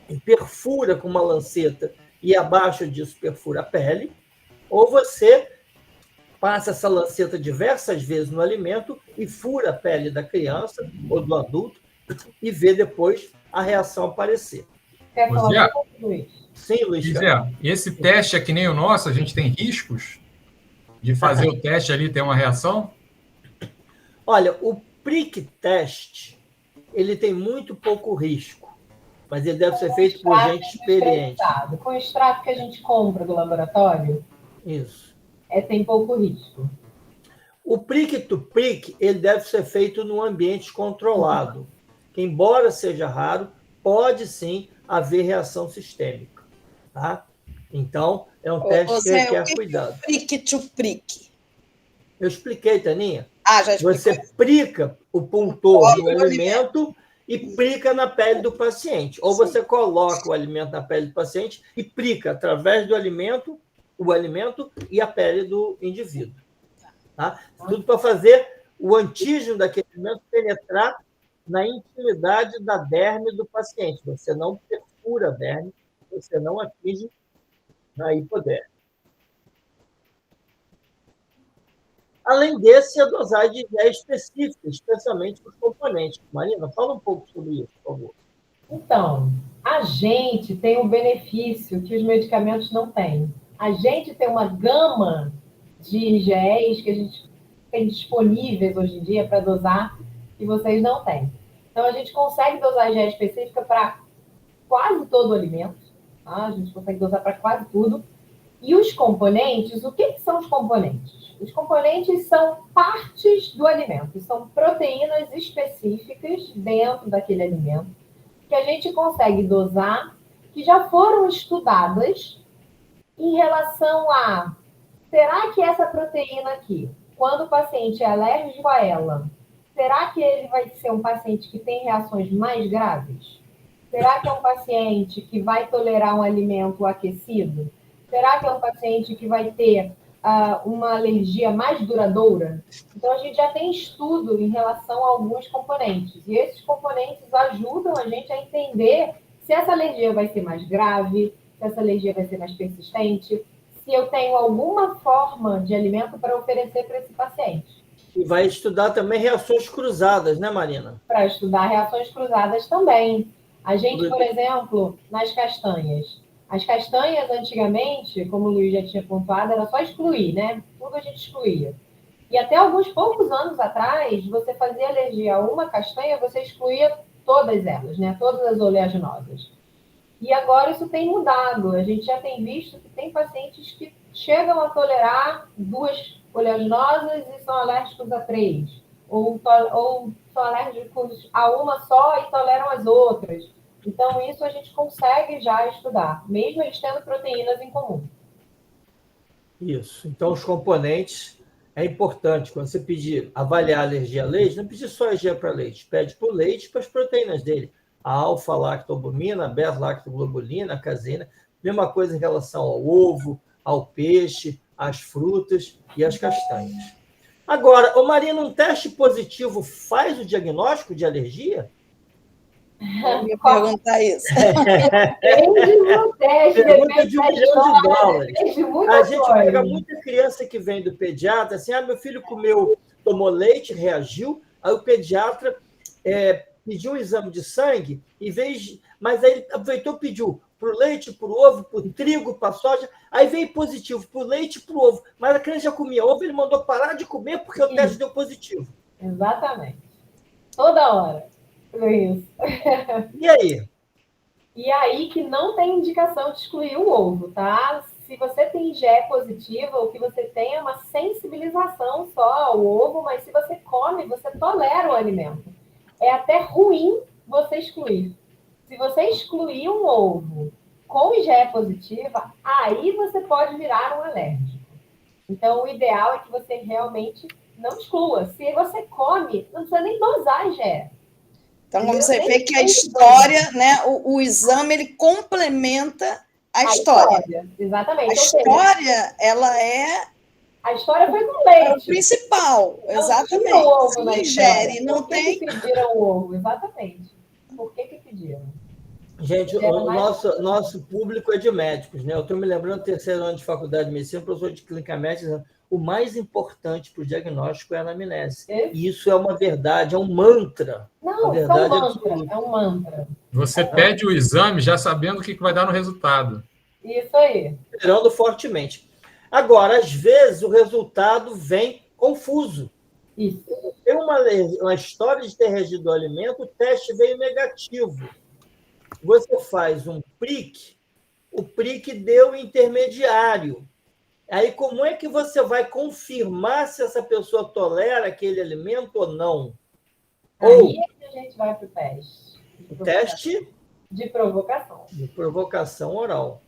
e perfura com uma lanceta e abaixo disso perfura a pele, ou você passa essa lanceta diversas vezes no alimento e fura a pele da criança ou do adulto e vê depois a reação aparecer. Quer falar, Luiz? Sim, Luiz. Esse teste é que nem o nosso, a gente tem riscos de fazer o teste ali ter uma reação? Olha, o prick test, ele tem muito pouco risco, mas ele deve ser feito por gente experiente. Com o extrato que a gente compra do laboratório, isso. Tem pouco risco. O prick to prick, ele deve ser feito num ambiente controlado, que embora seja raro, pode sim haver reação sistêmica, tá? Então, é um teste que requer cuidado. Prick to prick. Eu expliquei, Taninha. Já explicou. Você prica o puntor no alimento e prica na pele do paciente. Ou você coloca o alimento na pele do paciente e prica através do alimento, o alimento e a pele do indivíduo. Tá? Tudo para fazer o antígeno daquele alimento penetrar na intimidade da derme do paciente. Você não perfura a derme, você não atinge na hipoderme. Além desse, a dosagem é específica, especialmente para os componentes. Marina, fala um pouco sobre isso, por favor. Então, a gente tem um benefício que os medicamentos não têm. A gente tem uma gama de IgEs que a gente tem disponíveis hoje em dia para dosar que vocês não têm. Então, a gente consegue dosar IgE específica para quase todo o alimento. Tá? A gente consegue dosar para quase tudo. E os componentes, o que são os componentes? Os componentes são partes do alimento, são proteínas específicas dentro daquele alimento que a gente consegue dosar, que já foram estudadas em relação a, será que essa proteína aqui, quando o paciente é alérgico a ela, será que ele vai ser um paciente que tem reações mais graves? Será que é um paciente que vai tolerar um alimento aquecido? Será que é um paciente que vai ter uma alergia mais duradoura? Então, a gente já tem estudo em relação a alguns componentes. E esses componentes ajudam a gente a entender se essa alergia vai ser mais grave, se essa alergia vai ser mais persistente, se eu tenho alguma forma de alimento para oferecer para esse paciente. E vai estudar também reações cruzadas, né, Marina? Para estudar reações cruzadas também. A gente, por exemplo, nas castanhas. As castanhas, antigamente, como o Luiz já tinha pontuado, era só excluir, né? Tudo a gente excluía. E até alguns poucos anos atrás, você fazia alergia a uma castanha, você excluía todas elas, né? Todas as oleaginosas. E agora isso tem mudado. A gente já tem visto que tem pacientes que chegam a tolerar 2 oleaginosas e são alérgicos a 3. Ou são alérgicos a uma só e toleram as outras. Então, isso a gente consegue já estudar, mesmo eles tendo proteínas em comum. Isso. Então, os componentes é importante. Quando você pedir avaliar a alergia a leite, não pedir só alergia para leite, pede para o leite e para as proteínas dele. A alfa-lactoalbumina, a beta-lactoglobulina, a caseína. Mesma coisa em relação ao ovo, ao peixe, às frutas e às castanhas. Agora, Marina, um teste positivo faz o diagnóstico de alergia? Eu ia perguntar isso. Depende do teste, Pergunta de $1 milhão. A gente coisa. pega muita criança que vem do pediatra, assim, meu filho tomou leite, reagiu, aí o pediatra pediu um exame de sangue, mas aí ele aproveitou e pediu para o leite, para o ovo, para o trigo, para a soja, aí veio positivo para o leite e para o ovo, mas a criança já comia ovo, ele mandou parar de comer porque o teste deu positivo. Exatamente. Toda hora. Isso. E aí? E aí que não tem indicação de excluir o ovo, tá? Se você tem IgE positiva, o que você tem é uma sensibilização só ao ovo, mas se você come, você tolera o alimento. É até ruim você excluir. Se você excluir um ovo com IgE positiva, aí você pode virar um alérgico. Então, o ideal é que você realmente não exclua. Se você come, não precisa nem dosar IgE. Então, como você vê que a história, né, o exame, ele complementa a história. Exatamente. A história, ela A história foi com leite. É o principal, exatamente. Não ovo se ingere, não tem... Por que pediram o ovo? Exatamente. Por que pediram? Gente, o nosso público é de médicos, né? Eu estou me lembrando do terceiro ano de faculdade de medicina, professor de clínica médica, o mais importante para o diagnóstico é a anamnese. E isso é uma verdade, é um mantra. Não, isso é um mantra. Você pede o exame já sabendo o que vai dar no resultado. Isso aí. Esperando fortemente. Agora, às vezes, o resultado vem confuso. Isso. Tem uma história de ter reagido ao alimento, o teste veio negativo. Você faz um prick, o prick deu intermediário. Aí, como é que você vai confirmar se essa pessoa tolera aquele alimento ou não? Aí a gente vai para o teste. O teste? De provocação. De provocação oral.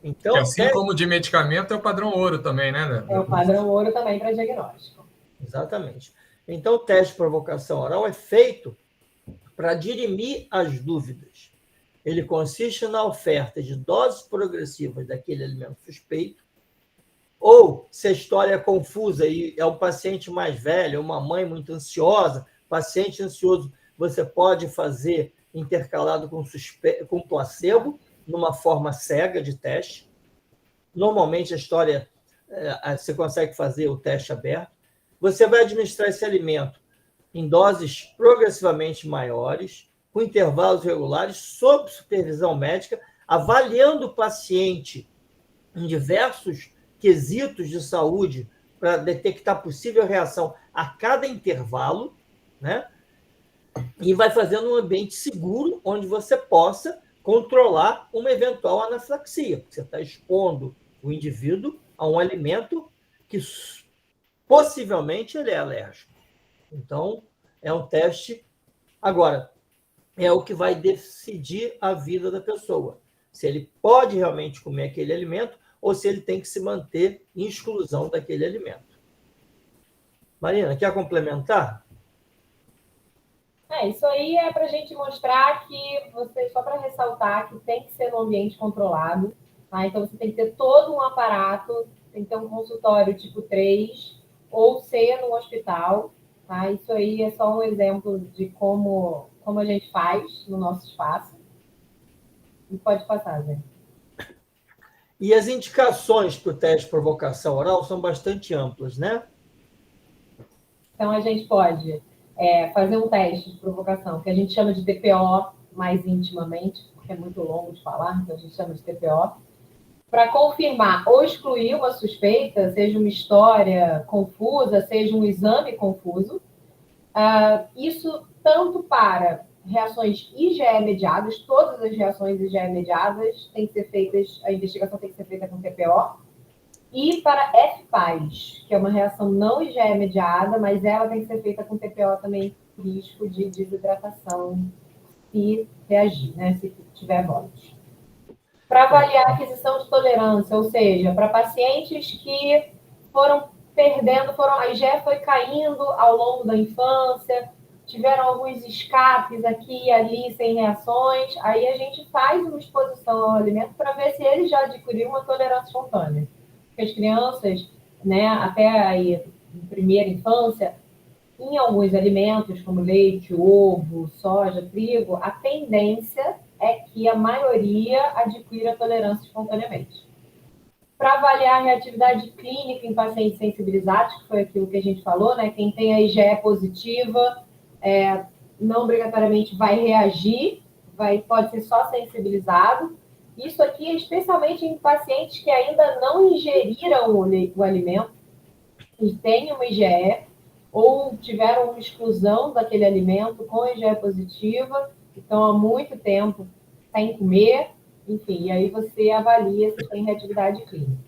Então, que assim como de medicamento, é o padrão ouro também, né? É o padrão ouro também para diagnóstico. Exatamente. Então, o teste de provocação oral é feito para dirimir as dúvidas. Ele consiste na oferta de doses progressivas daquele alimento suspeito, ou, se a história é confusa e é um paciente mais velho, uma mãe muito ansiosa, paciente ansioso, você pode fazer intercalado com placebo, numa forma cega de teste. Normalmente, a história, você consegue fazer o teste aberto. Você vai administrar esse alimento em doses progressivamente maiores, com intervalos regulares, sob supervisão médica, avaliando o paciente em diversos quesitos de saúde para detectar possível reação a cada intervalo, né? E vai fazendo um ambiente seguro onde você possa controlar uma eventual anafilaxia, porque você está expondo o indivíduo a um alimento que possivelmente ele é alérgico. Então, é um teste. Agora, é o que vai decidir a vida da pessoa. Se ele pode realmente comer aquele alimento ou se ele tem que se manter em exclusão daquele alimento. Marina, quer complementar? Isso aí é para a gente mostrar que só para ressaltar que tem que ser no ambiente controlado, tá? Então você tem que ter todo um aparato, tem que ter um consultório tipo 3, ou ser no hospital, tá? Isso aí é só um exemplo de como a gente faz no nosso espaço. E pode passar, Zé. E as indicações para o teste de provocação oral são bastante amplas, né? Então, a gente pode fazer um teste de provocação, que a gente chama de TPO mais intimamente, porque é muito longo de falar, então a gente chama de TPO, para confirmar ou excluir uma suspeita, seja uma história confusa, seja um exame confuso. Isso tanto para reações IgE-mediadas, todas as reações IgE-mediadas têm que ser feitas, a investigação tem que ser feita com TPO, e para FPAS, que é uma reação não IgE-mediada, mas ela tem que ser feita com TPO também risco de desidratação se reagir, né? Se tiver votos. Para avaliar a aquisição de tolerância, ou seja, para pacientes que foram perdendo, a IgE foi caindo ao longo da infância, tiveram alguns escapes aqui e ali sem reações, aí a gente faz uma exposição ao alimento para ver se ele já adquiriu uma tolerância espontânea. Porque as crianças, né, até aí, em primeira infância, em alguns alimentos, como leite, ovo, soja, trigo, a tendência é que a maioria adquira tolerância espontaneamente. Para avaliar a reatividade clínica em pacientes sensibilizados, que foi aquilo que a gente falou, né? Quem tem a IgE positiva não obrigatoriamente vai reagir, pode ser só sensibilizado. Isso aqui é especialmente em pacientes que ainda não ingeriram o alimento e têm uma IgE, ou tiveram uma exclusão daquele alimento com IgE positiva, que estão há muito tempo sem comer, enfim, e aí você avalia se tem reatividade clínica.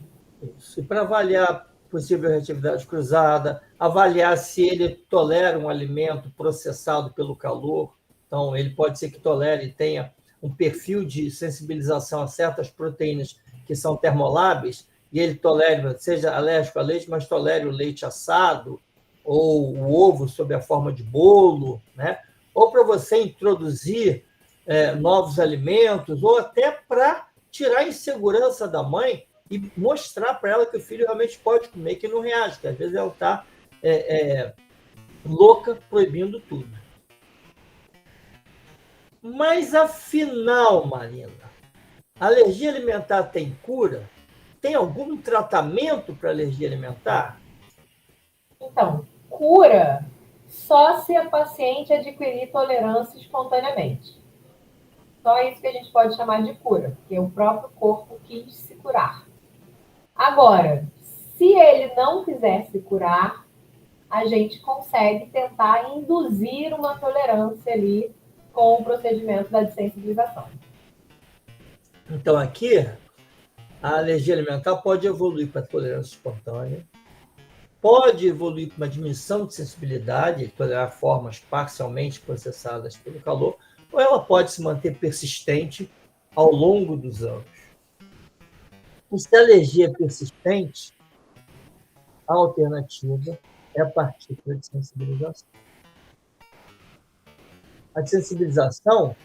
Isso. E para avaliar possível reatividade cruzada, avaliar se ele tolera um alimento processado pelo calor, então ele pode ser que tolere e tenha um perfil de sensibilização a certas proteínas que são termoláveis, e ele tolere, seja alérgico a leite, mas tolere o leite assado, ou o ovo sob a forma de bolo, né? Ou para você introduzir novos alimentos, ou até para tirar a insegurança da mãe e mostrar para ela que o filho realmente pode comer, que não reage, que às vezes ela está louca proibindo tudo. Mas, afinal, Marina, a alergia alimentar tem cura? Tem algum tratamento para alergia alimentar? Então, cura só se a paciente adquirir tolerância espontaneamente. Só isso que a gente pode chamar de cura, porque o próprio corpo quis se curar. Agora, se ele não quiser se curar, a gente consegue tentar induzir uma tolerância ali com o procedimento da dessensibilização. Então, aqui, a alergia alimentar pode evoluir para tolerância espontânea, pode evoluir para uma diminuição de sensibilidade, tolerar formas parcialmente processadas pelo calor, ou ela pode se manter persistente ao longo dos anos. E se a alergia é persistente, a alternativa é a partícula de sensibilização. A sensibilização,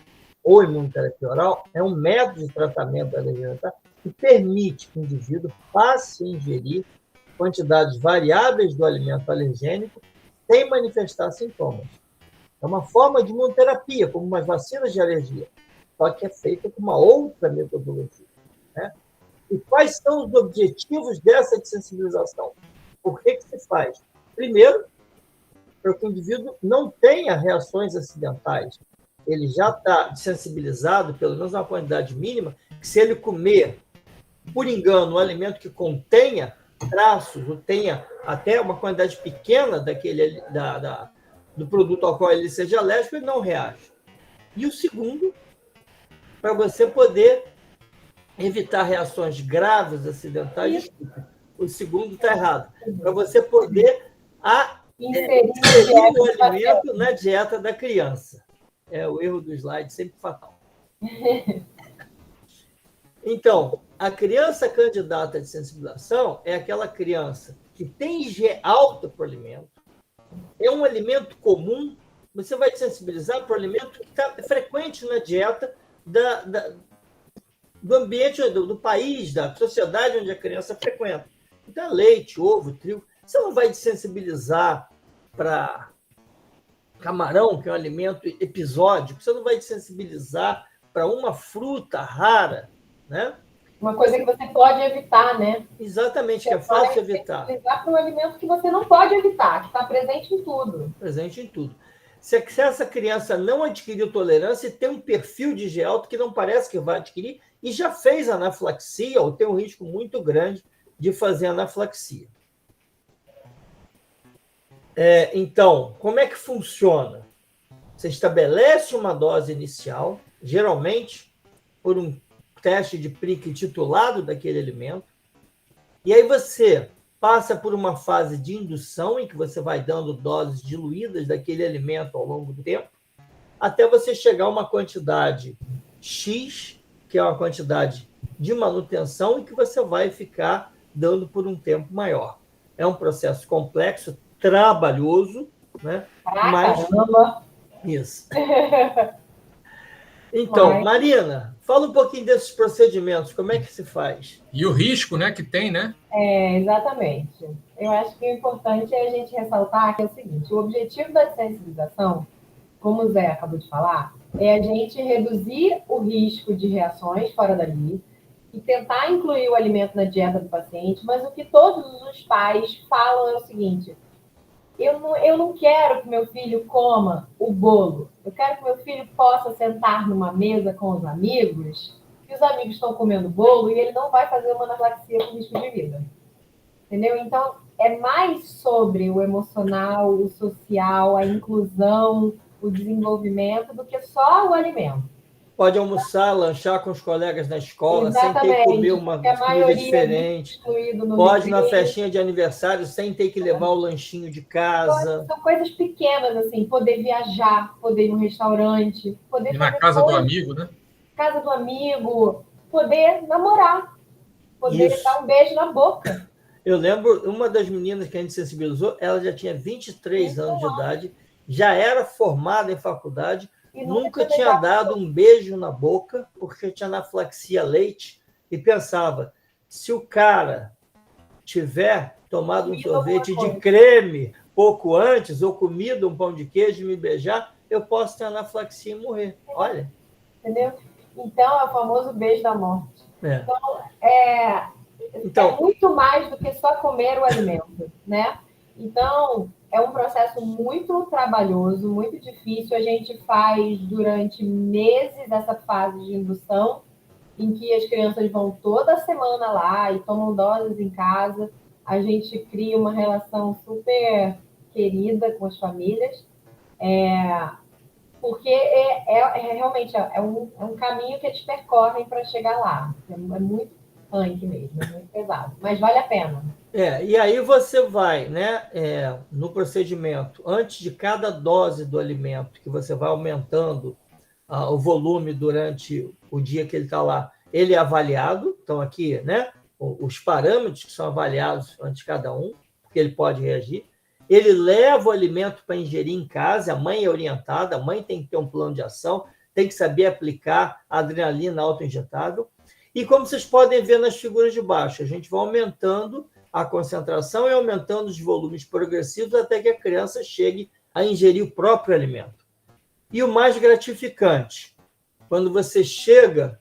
ou imunoterapia oral, é um método de tratamento da alergia alimentar que permite que o indivíduo passe a ingerir quantidades variáveis do alimento alergênico sem manifestar sintomas. É uma forma de imunoterapia, como umas vacinas de alergia, só que é feita com uma outra metodologia, né? E quais são os objetivos dessa desensibilização? Por que se faz? Primeiro, para que o indivíduo não tenha reações acidentais. Ele já está sensibilizado, pelo menos uma quantidade mínima, que se ele comer, por engano, um alimento que contenha traços, ou tenha até uma quantidade pequena do produto ao qual ele seja alérgico, ele não reage. E o segundo, para você poder evitar reações graves acidentais. O segundo está errado. Para você poder inserir o alimento na dieta da criança. É o erro do slide, sempre fatal. Então, a criança candidata de sensibilização é aquela criança que tem IgE alta para o alimento, é um alimento comum, você vai sensibilizar para o alimento que está frequente na dieta do ambiente, do país, da sociedade onde a criança frequenta. Então, leite, ovo, trigo. Você não vai desensibilizar para camarão, que é um alimento episódico. Você não vai desensibilizar para uma fruta rara, né? Uma coisa que você pode evitar, né? Exatamente, que é fácil evitar. Para um alimento que você não pode evitar, que está presente em tudo. Presente em tudo. Se essa criança não adquiriu tolerância e tem um perfil de IgE alto que não parece que vai adquirir, e já fez anafilaxia, ou tem um risco muito grande de fazer anafilaxia. Então, como é que funciona? Você estabelece uma dose inicial, geralmente por um teste de Prick titulado daquele alimento, e aí você passa por uma fase de indução, em que você vai dando doses diluídas daquele alimento ao longo do tempo, até você chegar a uma quantidade X, que é uma quantidade de manutenção, e que você vai ficar dando por um tempo maior. É um processo complexo, trabalhoso, né? Mas caramba! isso. Então, Marina, fala um pouquinho desses procedimentos, como é que se faz? E o risco, né, que tem, né? Exatamente. Eu acho que o importante é a gente ressaltar que é o seguinte: o objetivo da sensibilização, como o Zé acabou de falar, é a gente reduzir o risco de reações fora dali e tentar incluir o alimento na dieta do paciente, mas o que todos os pais falam é o seguinte: eu não quero que meu filho coma o bolo. Eu quero que meu filho possa sentar numa mesa com os amigos, e os amigos estão comendo bolo e ele não vai fazer uma anafilaxia com risco de vida. Entendeu? Então, é mais sobre o emocional, o social, a inclusão, o desenvolvimento, do que só o alimento. Pode almoçar, lanchar com os colegas na escola, Exatamente, sem ter que comer uma comida diferente. Pode ir na festinha de aniversário sem ter que levar o lanchinho de casa. São coisas pequenas, assim, poder viajar, poder ir no restaurante, poder ir na casa do amigo, né? Casa do amigo, poder namorar, poder dar um beijo na boca. Eu lembro, uma das meninas que a gente sensibilizou, ela já tinha 23 anos de idade, já era formada em faculdade, nunca tinha dado um beijo na boca, porque tinha anafilaxia a leite, e pensava, se o cara tiver tomado um sorvete de creme pouco antes, ou comido um pão de queijo e me beijar, eu posso ter anafilaxia e morrer. Olha. Entendeu? Então, é o famoso beijo da morte. Então, é muito mais do que só comer o alimento, né? Então, é um processo muito trabalhoso, muito difícil. A gente faz durante meses essa fase de indução, em que as crianças vão toda semana lá e tomam doses em casa. A gente cria uma relação super querida com as famílias, porque realmente um caminho que eles percorrem para chegar lá. É muito punk mesmo, é muito pesado, mas vale a pena. E aí você vai, né, no procedimento, antes de cada dose do alimento, que você vai aumentando o volume durante o dia que ele está lá, ele é avaliado, então aqui, né, os parâmetros que são avaliados antes de cada um, porque ele pode reagir. Ele leva o alimento para ingerir em casa, a mãe é orientada, a mãe tem que ter um plano de ação, tem que saber aplicar a adrenalina autoinjetável. E como vocês podem ver nas figuras de baixo, a gente vai aumentando a concentração e aumentando os volumes progressivos até que a criança chegue a ingerir o próprio alimento. E o mais gratificante, quando você chega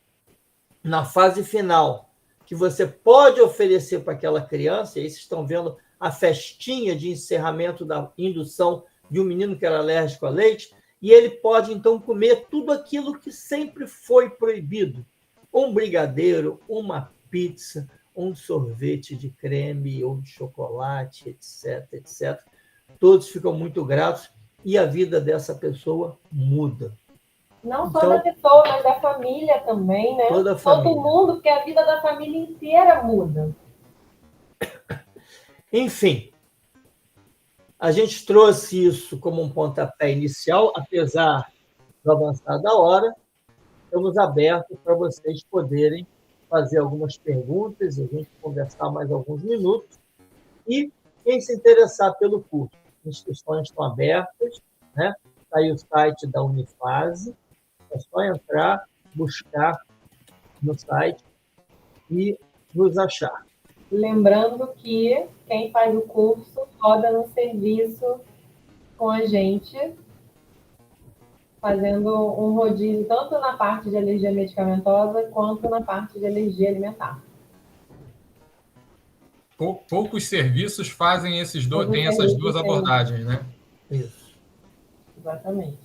na fase final, que você pode oferecer para aquela criança, e aí vocês estão vendo a festinha de encerramento da indução de um menino que era alérgico a leite, e ele pode, então, comer tudo aquilo que sempre foi proibido. Um brigadeiro, uma pizza, um sorvete de creme ou de chocolate, etc, etc. Todos ficam muito gratos e a vida dessa pessoa muda. Não só da pessoa, mas da família também, né? Toda a família. Todo mundo, porque a vida da família inteira muda. Enfim, a gente trouxe isso como um pontapé inicial, apesar do avançar da hora. Estamos abertos para vocês poderem fazer algumas perguntas, a gente conversar mais alguns minutos. E quem se interessar pelo curso, as inscrições estão abertas, né? Está aí o site da Unifase, é só entrar, buscar no site e nos achar. Lembrando que quem faz o curso roda no serviço com a gente, fazendo um rodízio tanto na parte de alergia medicamentosa quanto na parte de alergia alimentar. Poucos serviços fazem têm essas duas abordagens, né? Isso. Exatamente.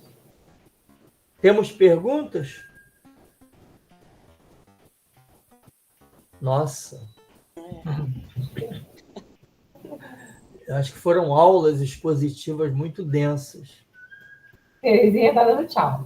Temos perguntas? Nossa. Eu acho que foram aulas expositivas muito densas. Terezinha está dando tchau.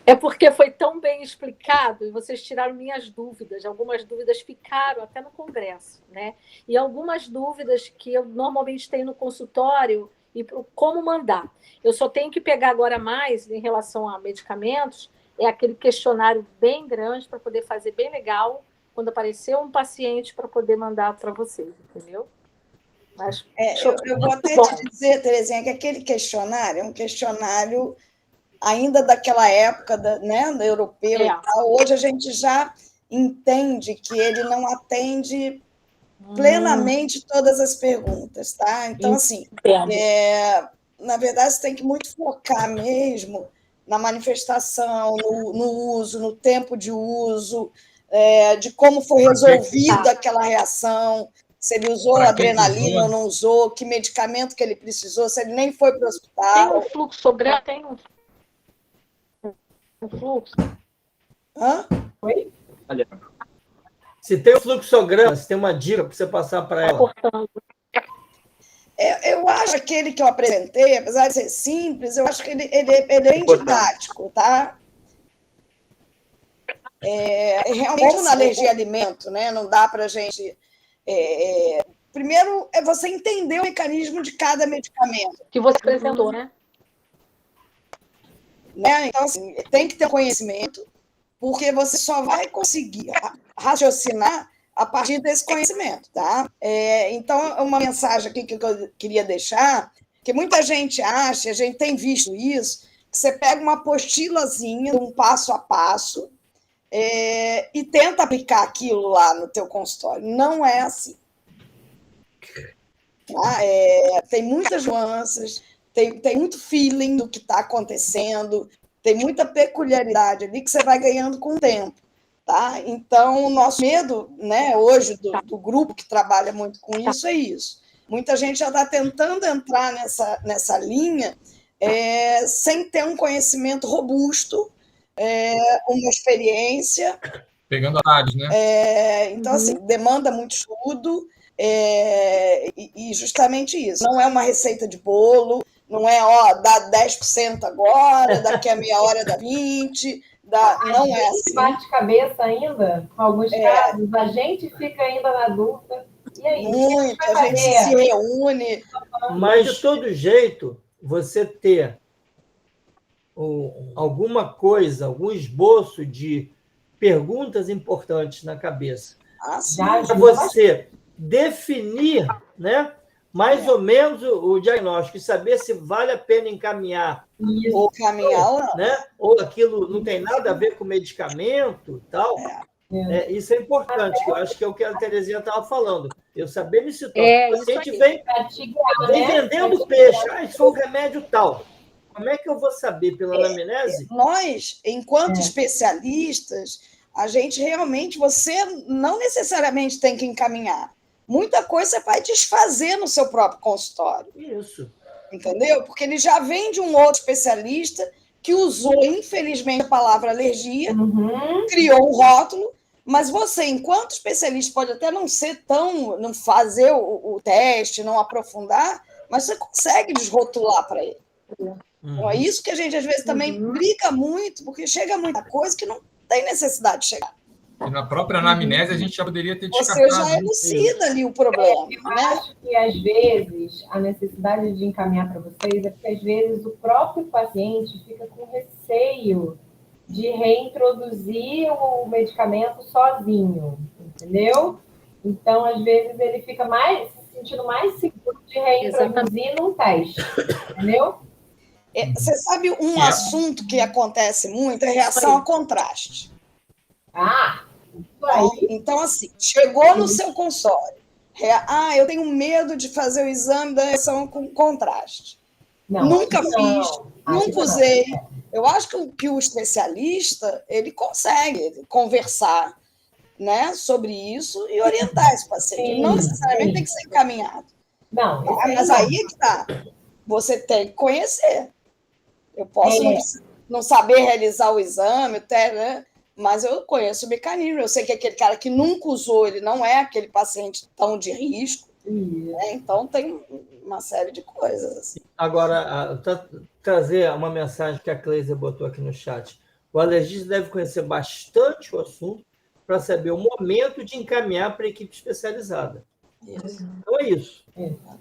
É porque foi tão bem explicado e vocês tiraram minhas dúvidas. Algumas dúvidas ficaram até no congresso, né? E algumas dúvidas que eu normalmente tenho no consultório e como mandar. Eu só tenho que pegar agora mais em relação a medicamentos, é aquele questionário bem grande para poder fazer bem legal quando aparecer um paciente para poder mandar para vocês, entendeu? Mas, eu vou até te dizer, Terezinha, que aquele questionário é um questionário ainda daquela época, né, da europeu e tal. Hoje a gente já entende que ele não atende plenamente todas as perguntas, tá? Então, assim, na verdade, você tem que muito focar mesmo na manifestação, no uso, no tempo de uso, de como foi resolvida aquela reação, se ele usou adrenalina ou não usou, que medicamento que ele precisou, se ele nem foi para o hospital. Tem um fluxograma? Tem um fluxo? Hã? Oi? Se tem um fluxograma, se tem uma dica para você passar para ela. Eu acho que aquele que eu apresentei, apesar de ser simples, eu acho que ele é bem didático, tá? Realmente, na alergia a alimento, né? Não dá para a gente... primeiro, é você entender o mecanismo de cada medicamento. Que você apresentou, né? Então, assim, tem que ter conhecimento, porque você só vai conseguir raciocinar a partir desse conhecimento, tá? Então, uma mensagem aqui que eu queria deixar, que muita gente acha, a gente tem visto isso, que você pega uma apostilazinha, um passo a passo, e tenta aplicar aquilo lá no teu consultório. Não é assim. Tá? Tem muitas nuances, tem muito feeling do que está acontecendo, tem muita peculiaridade ali que você vai ganhando com o tempo. Tá? Então, o nosso medo, né, hoje, do grupo que trabalha muito com isso, é isso. Muita gente já está tentando entrar nessa linha sem ter um conhecimento robusto, uma experiência. Pegando horários, né? Então, assim, demanda muito estudo, e justamente isso. Não é uma receita de bolo, não é, dá 10% agora, daqui a meia hora dá 20%. Não é assim. Bate cabeça ainda, com alguns casos, a gente fica ainda na dúvida. E aí, muito, a gente se reúne. Mas, de todo jeito, você ter alguma coisa, algum esboço de perguntas importantes na cabeça, para você definir, né, mais ou menos o diagnóstico e saber se vale a pena encaminhar. Ou caminhar ou não. Né? Ou aquilo não tem nada a ver com medicamento, tal. Isso é importante, que eu acho que é o que a Terezinha estava falando. Eu saber me situar. O paciente vem vendendo peixe. Isso foi um remédio tal. Como é que eu vou saber pela anamnese? Nós, enquanto especialistas, a gente realmente, você não necessariamente tem que encaminhar. Muita coisa você vai desfazer no seu próprio consultório. Isso. Entendeu? Porque ele já vem de um outro especialista que usou, infelizmente, a palavra alergia, criou um rótulo, mas você, enquanto especialista, pode até não fazer o teste, não aprofundar, mas você consegue desrotular para ele. Então, é isso que a gente, às vezes, também briga muito, porque chega muita coisa que não tem necessidade de chegar. E na própria anamnese a gente já poderia ter descartado. Você já elucida ali o problema. Eu acho que, às vezes, a necessidade de encaminhar para vocês é porque, às vezes, o próprio paciente fica com receio de reintroduzir o medicamento sozinho, entendeu? Então, às vezes, ele fica se sentindo mais seguro de reintroduzir num teste, entendeu? Você sabe um assunto que acontece muito? É reação a contraste. Então, assim, chegou no seu consultório. Eu tenho medo de fazer o exame da reação com contraste. Nunca fiz, nunca usei. Eu acho que o especialista, ele consegue conversar, né, sobre isso e orientar esse paciente. Não necessariamente tem que ser encaminhado. Mas aí é que está. Você tem que conhecer. Eu posso não saber realizar o exame, né? Mas eu conheço o mecanismo. Eu sei que aquele cara que nunca usou, ele não é aquele paciente tão de risco. Né? Então, tem uma série de coisas. Agora, trazer uma mensagem que a Cleise botou aqui no chat. O alergista deve conhecer bastante o assunto para saber o momento de encaminhar para a equipe especializada. Então é isso.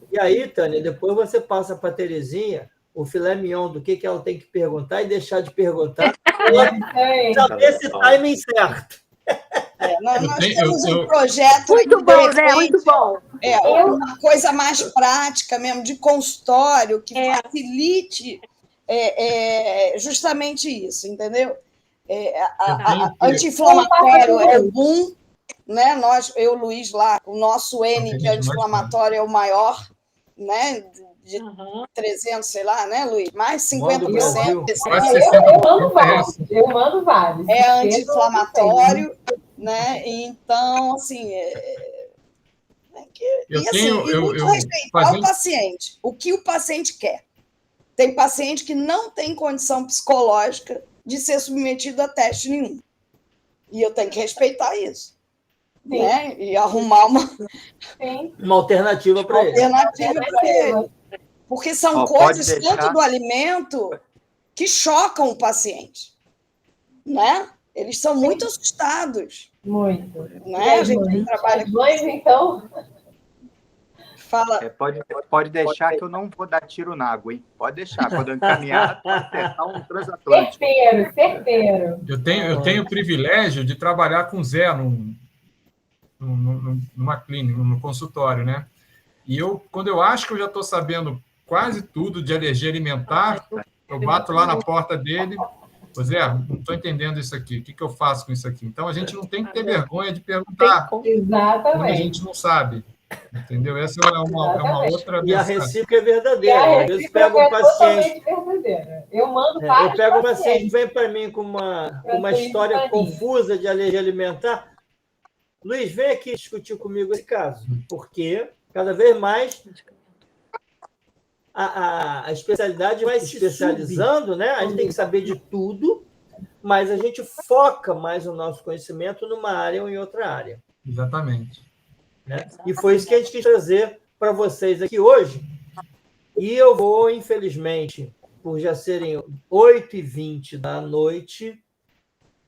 E aí, Tânia, depois você passa para a Terezinha o filé mignon do que ela tem que perguntar e deixar de perguntar para saber esse timing certo. Nós temos um projeto... Muito bom, Zé, muito bom. Uma coisa mais prática mesmo, de consultório, que facilite justamente isso, entendeu? Anti-inflamatório é o boom, né? Eu, Luiz, lá, o nosso N de anti-inflamatório é o maior, né? De 300, sei lá, né, Luiz? Mais 50%. Eu mando vários. É anti-inflamatório, né? Então, assim... muito respeitar o paciente. O que o paciente quer. Tem paciente que não tem condição psicológica de ser submetido a teste nenhum. E eu tenho que respeitar isso. Né? E arrumar uma alternativa para ele. Porque são coisas dentro do alimento que chocam o paciente. Né? Eles são muito assustados. Muito. Né? A gente trabalha com isso. Então... Fala. Pode deixar que eu não vou dar tiro na água, hein? Pode deixar. Quando eu encaminhar, pode acertar um transatlântico. Certeiro. Eu tenho o privilégio de trabalhar com Zé numa clínica, no consultório, né? E quando eu acho que eu já estou sabendo quase tudo de alergia alimentar, eu bato lá na porta dele. Zé, não estou entendendo isso aqui. O que eu faço com isso aqui? Então, a gente não tem que ter vergonha de perguntar. Exatamente. Quando a gente não sabe. Entendeu? Essa é uma outra... E a recíproca é verdadeira. Às vezes pego um paciente... Eu mando eu pego um paciente que vem para mim com uma história confusa de alergia alimentar. Luiz, vem aqui discutir comigo esse caso, porque cada vez mais a especialidade vai se especializando, né? A gente tem que saber de tudo, mas a gente foca mais o nosso conhecimento numa área ou em outra área. Exatamente. Né? E foi isso que a gente quis trazer para vocês aqui hoje. E eu vou, infelizmente, por já serem 8h20 da noite,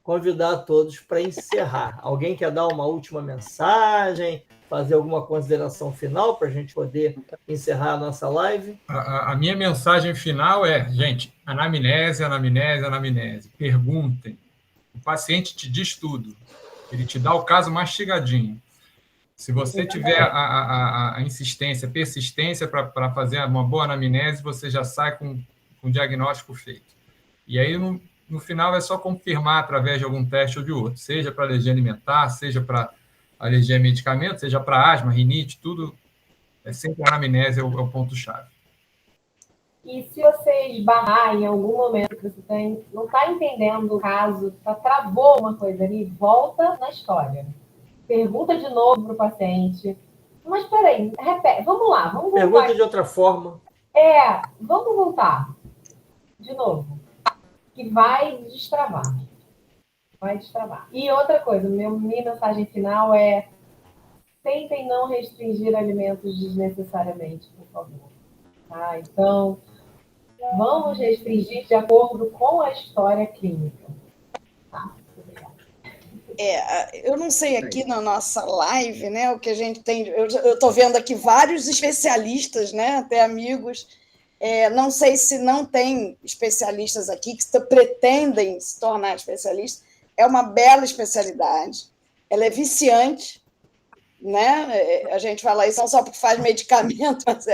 convidar a todos para encerrar. Alguém quer dar uma última mensagem, fazer alguma consideração final para a gente poder encerrar a nossa live? A minha mensagem final é, gente, anamnese, anamnese, anamnese. Perguntem. O paciente te diz tudo. Ele te dá o caso mastigadinho. Se você tiver a insistência, persistência para fazer uma boa anamnese, você já sai com o diagnóstico feito. E aí, no final, é só confirmar através de algum teste ou de outro, seja para alergia alimentar, seja para alergia a medicamento, seja para asma, rinite, tudo, é sempre a anamnese é o ponto-chave. E se você esbarrar em algum momento que você não está entendendo o caso, travou uma coisa ali, volta na história. Pergunta de novo para o paciente. Mas, peraí, repete. Vamos lá, vamos voltar. Pergunta de outra forma. Vamos voltar. De novo. Que vai destravar. Vai destravar. E outra coisa, minha mensagem final é: tentem não restringir alimentos desnecessariamente, por favor. Tá? Então, vamos restringir de acordo com a história clínica. Tá? Eu não sei aqui na nossa live, né, o que a gente tem. Eu estou vendo aqui vários especialistas, né, até amigos. Não sei se não tem especialistas aqui que pretendem se tornar especialistas. É uma bela especialidade. Ela é viciante, né? A gente fala isso não só porque faz medicamento, mas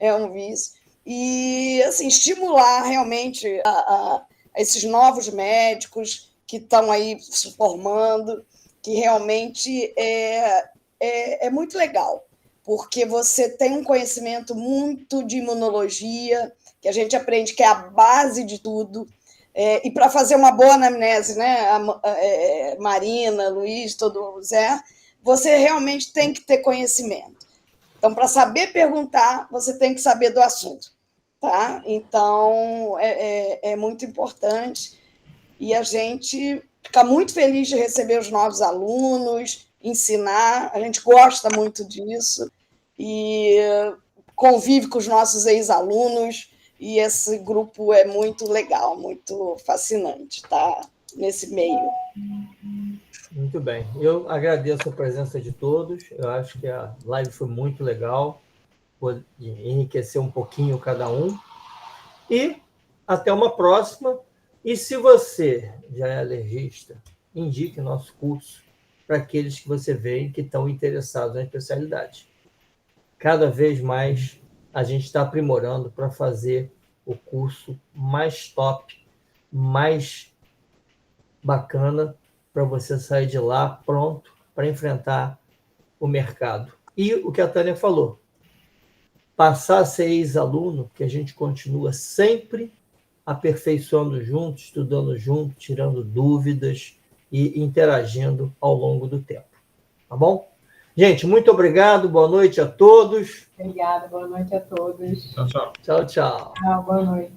é um vício. E assim, estimular realmente a esses novos médicos que estão aí se formando, que realmente é muito legal, porque você tem um conhecimento muito de imunologia, que a gente aprende que é a base de tudo, e para fazer uma boa anamnese, né, Marina, Luiz, todo o Zé, você realmente tem que ter conhecimento. Então, para saber perguntar, você tem que saber do assunto, tá? Então, é muito importante. E a gente fica muito feliz de receber os novos alunos, ensinar, a gente gosta muito disso, e convive com os nossos ex-alunos, e esse grupo é muito legal, muito fascinante, tá? nesse meio. Muito bem. Eu agradeço a presença de todos. Eu acho que a live foi muito legal. Pode enriquecer um pouquinho cada um. E até uma próxima. E se você já é alergista, indique nosso curso para aqueles que você vê que estão interessados na especialidade. Cada vez mais a gente está aprimorando para fazer o curso mais top, mais bacana, para você sair de lá pronto para enfrentar o mercado. E o que a Tânia falou, passar a ser ex-aluno, que a gente continua sempre aperfeiçoando junto, estudando junto, tirando dúvidas e interagindo ao longo do tempo. Tá bom? Gente, muito obrigado, boa noite a todos. Obrigada, boa noite a todos. Tchau, tchau. Tchau, tchau. Tchau, boa noite.